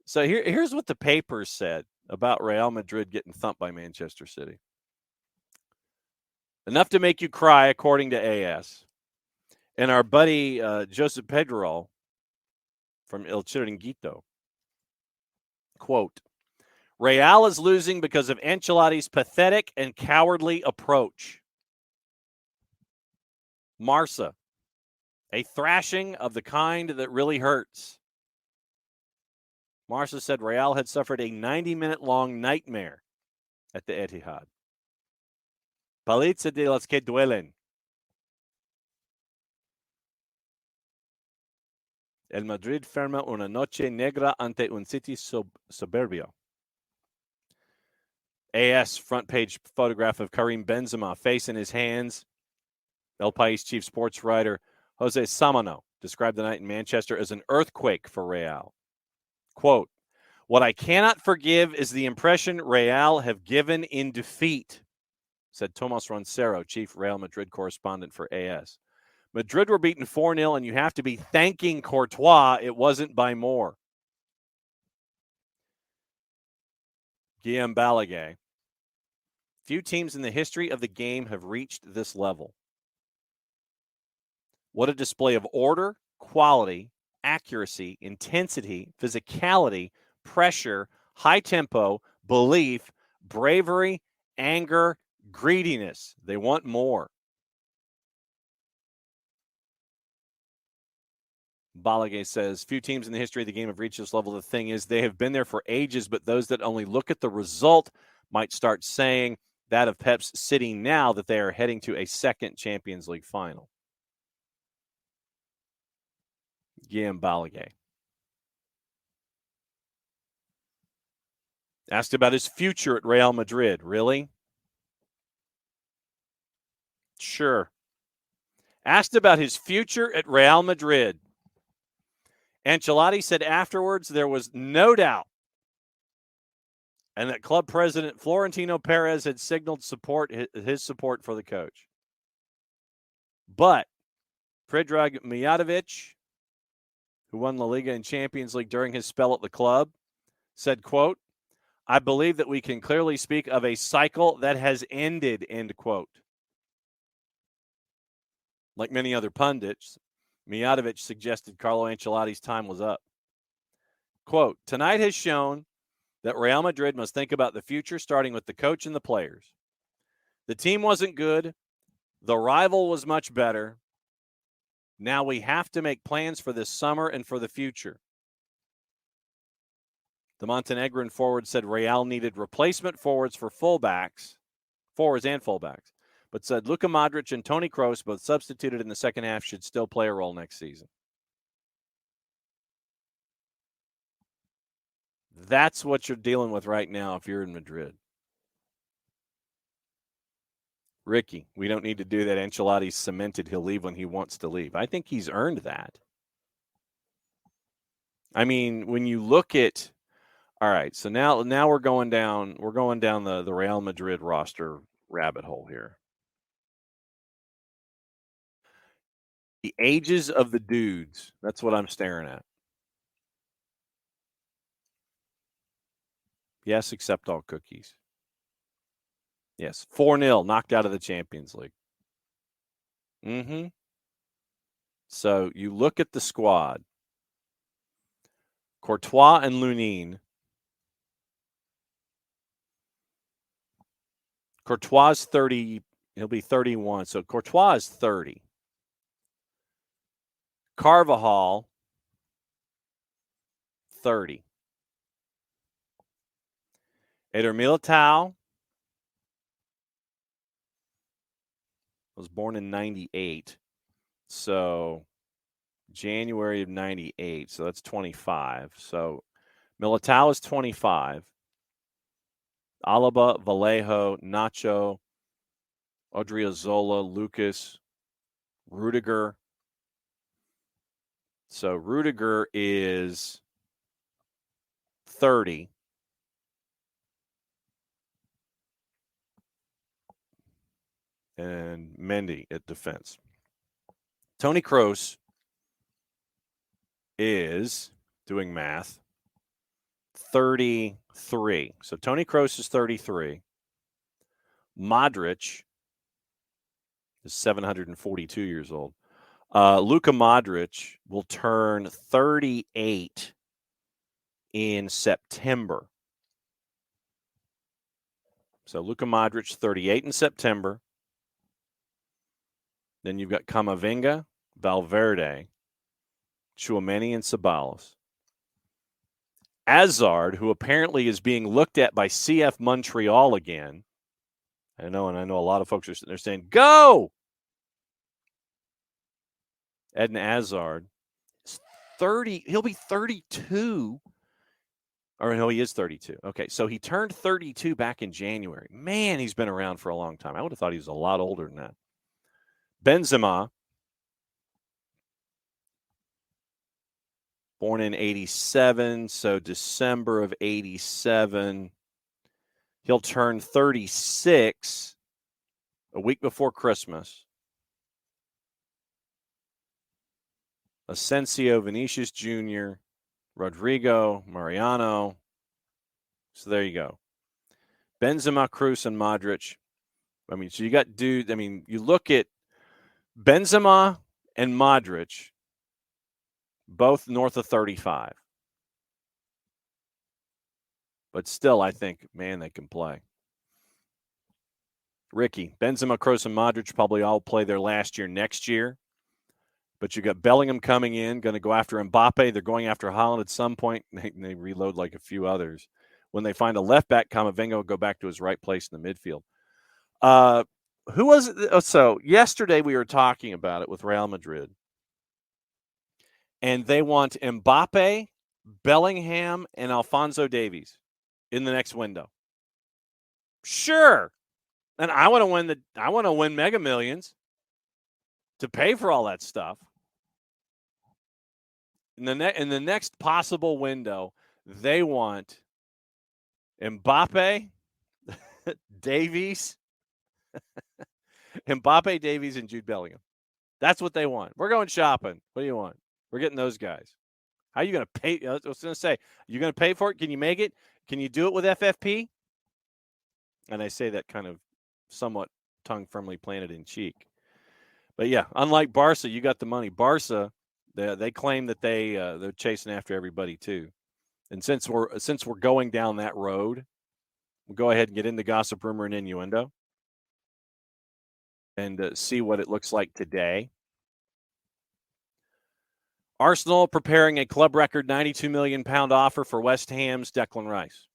So here's what the papers said about Real Madrid getting thumped by Manchester City. Enough to make you cry, according to AS. And our buddy Joseph Pedro from Il Chiringuito, quote, Real is losing because of Ancelotti's pathetic and cowardly approach. Marca, a thrashing of the kind that really hurts. Marca said Real had suffered a 90-minute-long nightmare at the Etihad. Paliza de los que duelen. El Madrid firma una noche negra ante un City soberbio. AS front page photograph of Karim Benzema, face in his hands. El País chief sports writer Jose Samano described the night in Manchester as an earthquake for Real. Quote, what I cannot forgive is the impression Real have given in defeat, said Tomas Roncero, chief Real Madrid correspondent for AS. Madrid were beaten 4-0, and you have to be thanking Courtois. It wasn't by more. Guillaume Balaguer. Few teams in the history of the game have reached this level. What a display of order, quality, accuracy, intensity, physicality, pressure, high tempo, belief, bravery, anger, greediness. They want more. Balaguer says, few teams in the history of the game have reached this level. The thing is, they have been there for ages, but those that only look at the result might start saying that of Pep's City now that they are heading to a second Champions League final. Guillaume Balaguer. Asked about his future at Real Madrid. Really? Sure. Asked about his future at Real Madrid. Ancelotti said afterwards there was no doubt and that club president Florentino Perez had signaled his support for the coach. But Predrag Mijatovic, who won La Liga and Champions League during his spell at the club, said, quote, I believe that we can clearly speak of a cycle that has ended, end quote. Like many other pundits, Mijatovic suggested Carlo Ancelotti's time was up. Quote, tonight has shown that Real Madrid must think about the future, starting with the coach and the players. The team wasn't good. The rival was much better. Now we have to make plans for this summer and for the future. The Montenegrin forward said Real needed replacement forwards and fullbacks, but said Luka Modric and Toni Kroos, both substituted in the second half, should still play a role next season. That's what you're dealing with right now if you're in Madrid. Ricky, we don't need to do that. Ancelotti's cemented he'll leave when he wants to leave. I think he's earned that. I mean, when you look at, all right, so now we're going down the Real Madrid roster rabbit hole here. The ages of the dudes, that's what I'm staring at. Yes, accept all cookies. Yes, 4-0, knocked out of the Champions League. Mm-hmm. So you look at the squad. Courtois and Lunin Courtois is 30. He'll be 31. So Courtois is 30. Carvajal, 30. Eder Militao was born in 98. So January of 98. So that's 25. So Militao is 25. Alaba, Vallejo, Nacho, Odriozola, Lucas, Rudiger. So Rudiger is 30. And Mendy at defense. Tony Kroos is, doing math, 33. So Tony Kroos is 33. Modric is 742 years old. Luka Modric will turn 38 in September. So Luka Modric, 38 in September. Then you've got Camavinga, Valverde, Tchouameni, and Ceballos. Hazard, who apparently is being looked at by CF Montreal again. I know a lot of folks are sitting there saying, go! Eden Hazard is 30. He'll be 32. Or no, he is 32. Okay, so he turned 32 back in January. Man, he's been around for a long time. I would have thought he was a lot older than that. Benzema, born in 87, so December of 87. He'll turn 36 a week before Christmas. Asensio, Vinicius Jr., Rodrigo, Mariano. So there you go. Benzema, Kroos, and Modric. I mean, so you got dudes. I mean, you look at Benzema and Modric, both north of 35. But still, I think, man, they can play. Ricky, Benzema, Kroos, and Modric probably all play their last year next year. But you got Bellingham coming in, going to go after Mbappe. They're going after Haaland at some point. They reload like a few others. When they find a left back, Camavinga will go back to his right place in the midfield. Who was it? So yesterday we were talking about it with Real Madrid. And they want Mbappe, Bellingham, and Alphonso Davies in the next window. Sure. And I want to win Mega Millions to pay for all that stuff. In the next possible window, they want Mbappe, Davies, Mbappe, Davies, and Jude Bellingham. That's what they want. We're going shopping. What do you want? We're getting those guys. How are you going to pay? I was going to say, you're going to pay for it? Can you make it? Can you do it with FFP? And I say that kind of somewhat tongue firmly planted in cheek. But yeah, unlike Barca, you got the money. Barca, they claim that they're chasing after everybody too. And since we're going down that road, we'll go ahead and get into gossip, rumor, and innuendo, and see what it looks like today. Arsenal preparing a club record £92 million offer for West Ham's Declan Rice.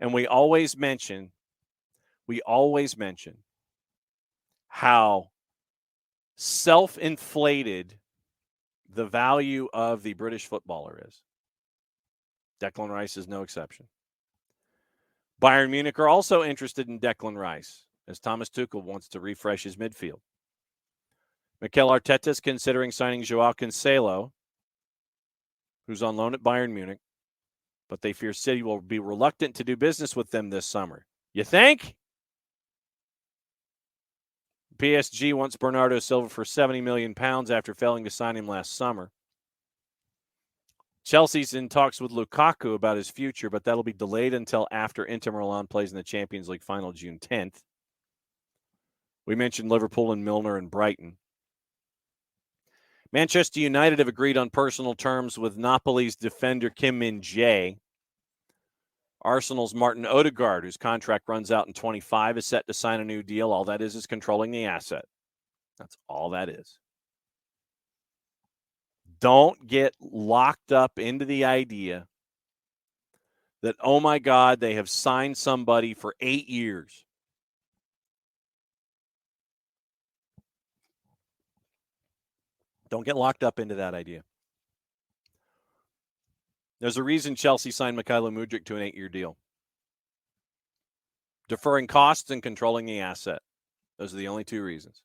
And we always mention how self-inflated the value of the British footballer is. Declan Rice is no exception. Bayern Munich are also interested in Declan Rice, as Thomas Tuchel wants to refresh his midfield. Mikel Arteta is considering signing Joao Cancelo, who's on loan at Bayern Munich, but they fear City will be reluctant to do business with them this summer. You think? PSG wants Bernardo Silva for £70 million after failing to sign him last summer. Chelsea's in talks with Lukaku about his future, but that'll be delayed until after Inter Milan plays in the Champions League final June 10th. We mentioned Liverpool and Milner and Brighton. Manchester United have agreed on personal terms with Napoli's defender Kim Min-jae. Arsenal's Martin Odegaard, whose contract runs out in 25, is set to sign a new deal. All that is controlling the asset. That's all that is. Don't get locked up into the idea that, oh my God, they have signed somebody for 8 years. Don't get locked up into that idea. There's a reason Chelsea signed Mykhailo Mudryk to an 8-year deal. Deferring costs and controlling the asset. Those are the only two reasons.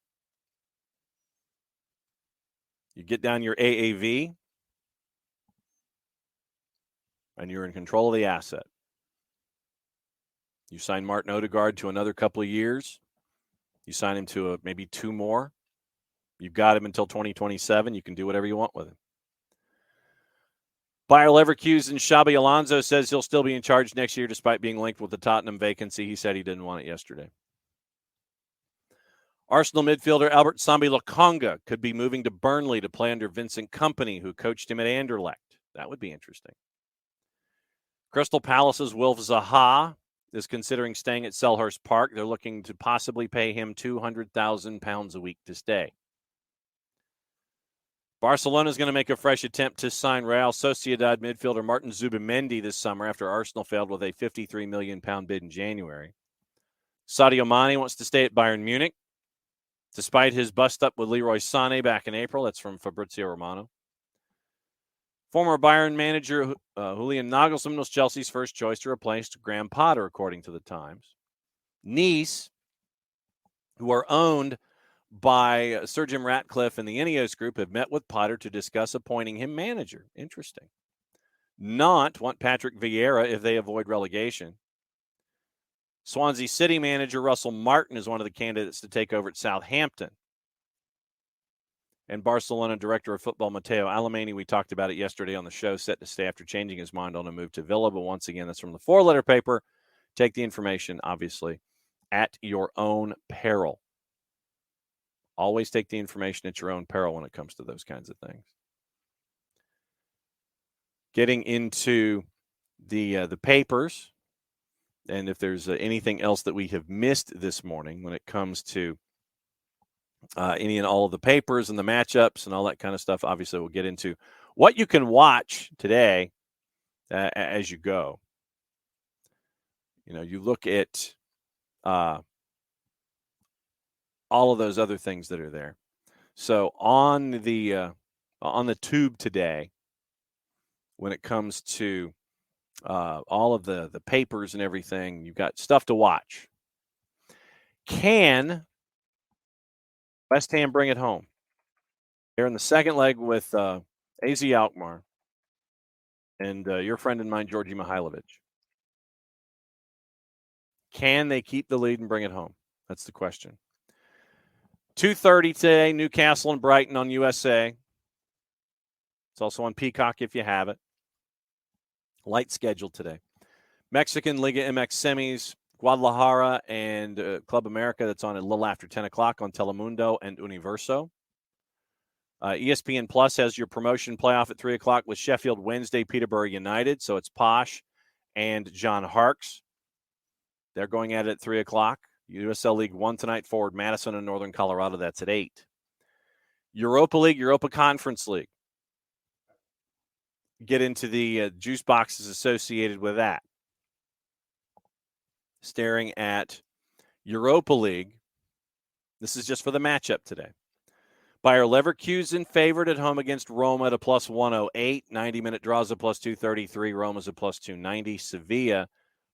You get down your AAV, and you're in control of the asset. You sign Martin Odegaard to another couple of years. You sign him to maybe 2 more. You've got him until 2027. You can do whatever you want with him. Bayer Leverkusen Xabi Alonso says he'll still be in charge next year despite being linked with the Tottenham vacancy. He said he didn't want it yesterday. Arsenal midfielder Albert Sambi Lokonga could be moving to Burnley to play under Vincent Kompany, who coached him at Anderlecht. That would be interesting. Crystal Palace's Wilf Zaha is considering staying at Selhurst Park. They're looking to possibly pay him £200,000 a week to stay. Barcelona is going to make a fresh attempt to sign Real Sociedad midfielder Martin Zubimendi this summer after Arsenal failed with a £53 million bid in January. Sadio Mane wants to stay at Bayern Munich, despite his bust-up with Leroy Sané back in April. That's from Fabrizio Romano. Former Bayern manager Julian Nagelsmann was Chelsea's first choice to replace Graham Potter, according to the Times. Nice, who are owned by Sir Jim Ratcliffe and the Ineos Group, have met with Potter to discuss appointing him manager. Interesting. Nantes want Patrick Vieira if they avoid relegation. Swansea City manager Russell Martin is one of the candidates to take over at Southampton. And Barcelona director of football Matteo Alemany, we talked about it yesterday on the show, set to stay after changing his mind on a move to Villa. But once again, that's from the 4-letter paper. Take the information, obviously, at your own peril. Always take the information at your own peril when it comes to those kinds of things. Getting into the papers, and if there's anything else that we have missed this morning when it comes to any and all of the papers and the matchups and all that kind of stuff, obviously we'll get into what you can watch today as you go. You know, you look at all of those other things that are there. So on the tube today, when it comes to all of the papers and everything, you've got stuff to watch. Can West Ham bring it home? They're in the second leg with AZ Alkmaar and your friend and mine, Georgi Mihailovic. Can they keep the lead and bring it home? That's the question. 2:30 today, Newcastle and Brighton on USA. It's also on Peacock if you have it. Light schedule today. Mexican Liga MX semis, Guadalajara and Club America. That's on a little after 10 o'clock on Telemundo and Universo. ESPN Plus has your promotion playoff at 3 o'clock with Sheffield Wednesday, Peterborough United. So it's Posh and John Harkes. They're going at it at 3 o'clock. USL League 1 tonight, forward Madison and Northern Colorado. That's at 8. Europa League, Europa Conference League. Get into the juice boxes associated with that. Staring at Europa League. This is just for the matchup today. Bayer Leverkusen favored at home against Roma at a plus 108. 90-minute draws a plus 233. Roma's a plus 290. Sevilla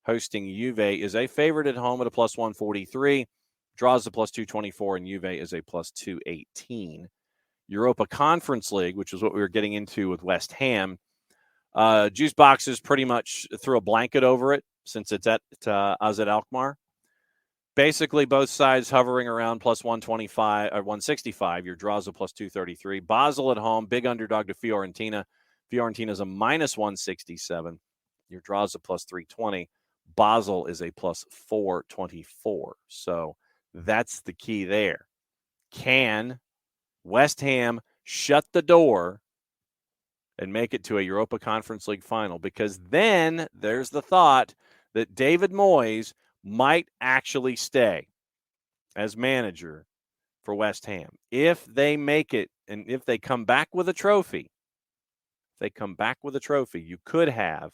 hosting Juve is a favorite at home at a plus 143. Draws a plus 224, and Juve is a plus 218. Europa Conference League, which is what we were getting into with West Ham. Juice boxes pretty much threw a blanket over it since it's at AZ Alkmaar. Basically, both sides hovering around plus 125 or 165. Your draws a plus 233. Basel at home, big underdog to Fiorentina. Fiorentina's a minus 167. Your draws a plus 320. Basel is a plus 424. So that's the key there. Can West Ham shut the door and make it to a Europa Conference League final? Because then there's the thought that David Moyes might actually stay as manager for West Ham. If they make it and if they come back with a trophy, you could have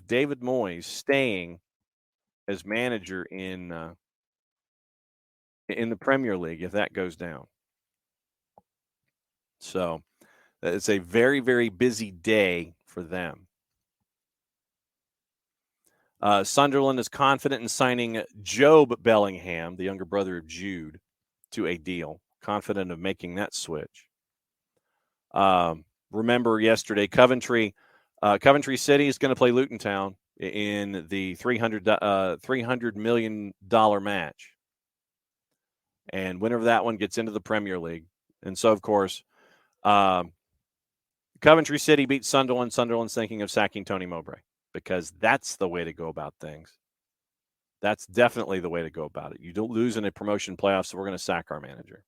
David Moyes staying as manager in the Premier League if that goes down. So it's a very, very busy day for them. Sunderland is confident in signing Job Bellingham, the younger brother of Jude, to a deal. Confident of making that switch. Remember yesterday, Coventry City is going to play Luton Town in the $300 million match. And winner of that one gets into the Premier League. And so, of course, Coventry City beats Sunderland. Sunderland's thinking of sacking Tony Mowbray because that's the way to go about things. That's definitely the way to go about it. You don't lose in a promotion playoff, so we're going to sack our manager.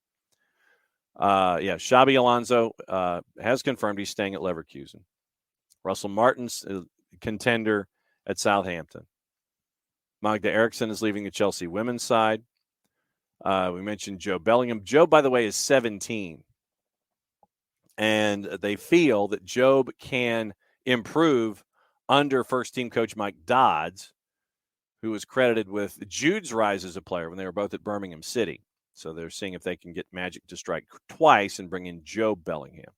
Xabi Alonso has confirmed he's staying at Leverkusen. Russell Martin's a contender at Southampton. Magda Eriksson is leaving the Chelsea women's side. We mentioned Joe Bellingham. Joe, by the way, is 17. And they feel that Job can improve under first-team coach Mike Dodds, who was credited with Jude's rise as a player when they were both at Birmingham City. So they're seeing if they can get Magic to strike twice and bring in Job Bellingham.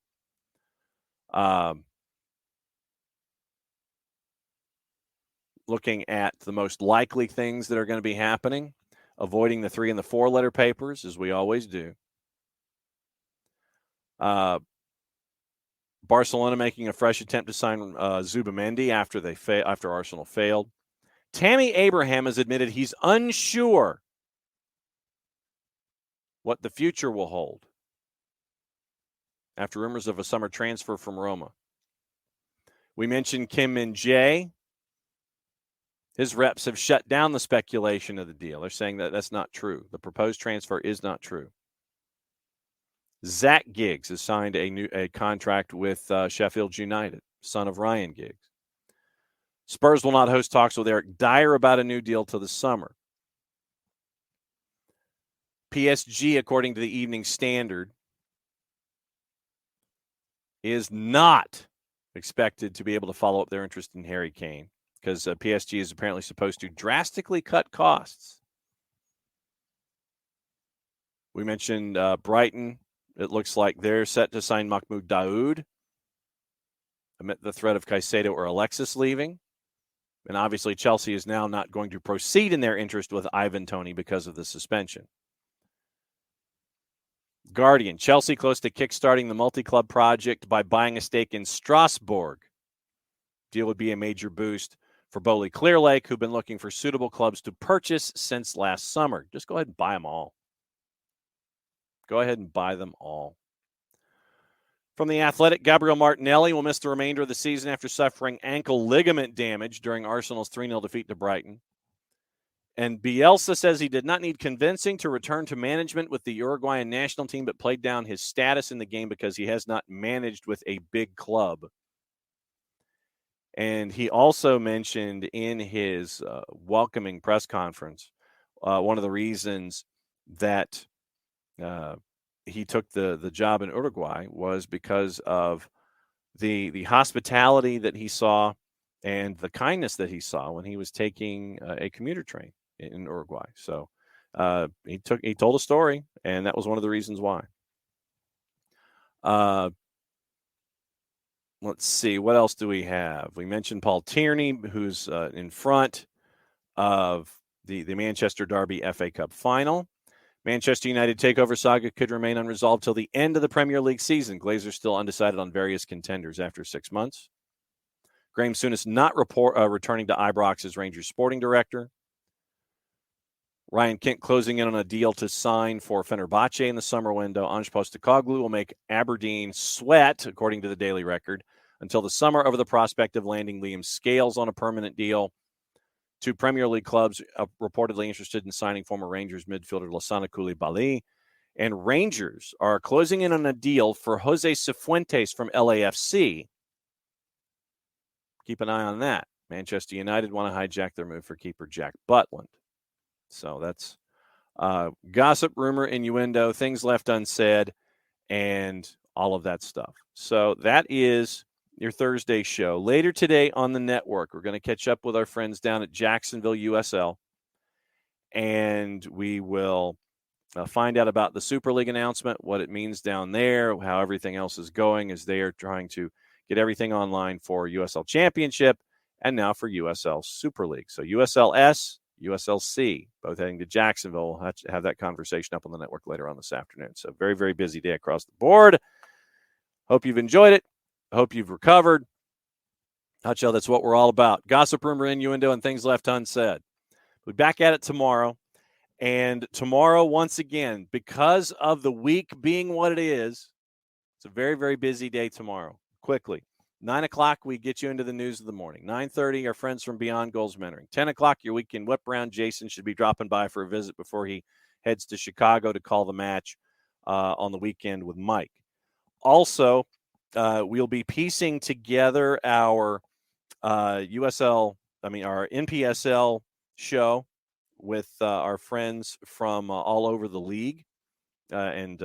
Looking at the most likely things that are going to be happening, avoiding the 3 and the 4 letter papers, as we always do. Barcelona making a fresh attempt to sign Zubamendi after Arsenal failed. Tammy Abraham has admitted he's unsure what the future will hold after rumors of a summer transfer from Roma. We mentioned Kim Min-jae. His reps have shut down the speculation of the deal. They're saying that that's not true. The proposed transfer is not true. Zach Giggs has signed a contract with Sheffield United, son of Ryan Giggs. Spurs will not host talks with Eric Dyer about a new deal till the summer. PSG, according to the Evening Standard, is not expected to be able to follow up their interest in Harry Kane because PSG is apparently supposed to drastically cut costs. We mentioned Brighton. It looks like they're set to sign Mahmoud Daoud amid the threat of Caicedo or Alexis leaving. And obviously Chelsea is now not going to proceed in their interest with Ivan Toney because of the suspension. Guardian, Chelsea close to kickstarting the multi-club project by buying a stake in Strasbourg. Deal would be a major boost for Bowley Clearlake, who've been looking for suitable clubs to purchase since last summer. Just go ahead and buy them all. Go ahead and buy them all. From The Athletic, Gabriel Martinelli will miss the remainder of the season after suffering ankle ligament damage during Arsenal's 3-0 defeat to Brighton. And Bielsa says he did not need convincing to return to management with the Uruguayan national team, but played down his status in the game because he has not managed with a big club. And he also mentioned in his welcoming press conference, one of the reasons that he took the job in Uruguay was because of the hospitality that he saw and the kindness that he saw when he was taking a commuter train in Uruguay. So he told a story, and that was one of the reasons why. Let's see, what else do we have? We mentioned Paul Tierney, who's in front of the Manchester Derby FA Cup final. Manchester United takeover saga could remain unresolved till the end of the Premier League season. Glazers still undecided on various contenders after 6 months. Graham Souness not returning to Ibrox as Rangers sporting director. Ryan Kent closing in on a deal to sign for Fenerbahce in the summer window. Ange Postecoglou will make Aberdeen sweat, according to the Daily Record, until the summer over the prospect of landing Liam Scales on a permanent deal. 2 Premier League clubs reportedly interested in signing former Rangers midfielder Lassana Coulibaly. And Rangers are closing in on a deal for Jose Cifuentes from LAFC. keep an eye on that. Manchester United want to hijack their move for keeper Jack Butland. So that's gossip, rumor, innuendo, things left unsaid, and all of that stuff. So that is your Thursday show. Later today on the network, we're going to catch up with our friends down at Jacksonville USL, and we will find out about the Super League announcement, what it means down there, how everything else is going as they are trying to get everything online for USL Championship and now for USL Super League. So USLS, USLC, both heading to Jacksonville. We'll have that conversation up on the network later on this afternoon. So very, very busy day across the board. Hope you've enjoyed it. Hope you've recovered. Hot Show, that's what we're all about. Gossip, rumor, innuendo, and things left unsaid. We'll be back at it tomorrow. And tomorrow, once again, because of the week being what it is, it's a very, very busy day tomorrow. Quickly. 9 o'clock, we get you into the news of the morning. 9:30, our friends from Beyond Goals Mentoring. 10 o'clock, your weekend whip round. Jason should be dropping by for a visit before he heads to Chicago to call the match on the weekend with Mike. Also, we'll be piecing together our our NPSL show with our friends from all over the league and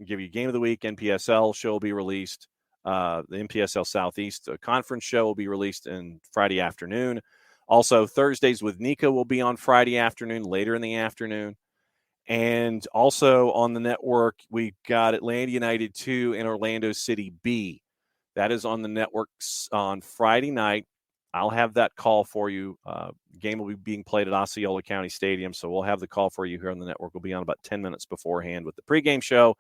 give you Game of the Week. NPSL show will be released. The NPSL Southeast Conference show will be released in Friday afternoon. Also, Thursdays with Nika will be on Friday afternoon, later in the afternoon. And also on the network, we got Atlanta United 2 and Orlando City B. That is on the network on Friday night. I'll have that call for you. Game will be being played at Osceola County Stadium, so we'll have the call for you here on the network. We'll be on about 10 minutes beforehand with the pregame show,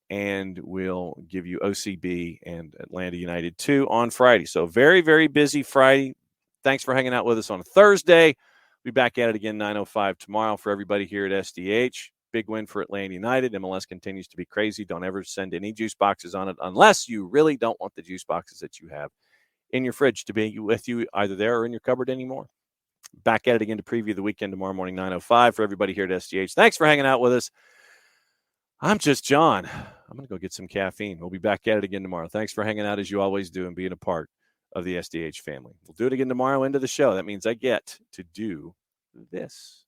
and we'll give you OCB and Atlanta United 2 on Friday. So very, very busy Friday. Thanks for hanging out with us on a Thursday. We'll be back at it again 9:05 tomorrow for everybody here at SDH. Big win for Atlanta United. MLS continues to be crazy. Don't ever send any juice boxes on it unless you really don't want the juice boxes that you have in your fridge to be with you either there or in your cupboard anymore. Back at it again to preview the weekend tomorrow morning, 9:05 for everybody here at SDH. Thanks for hanging out with us. I'm just John. I'm going to go get some caffeine. We'll be back at it again tomorrow. Thanks for hanging out as you always do and being a part of the SDH family. We'll do it again tomorrow into the show. That means I get to do this.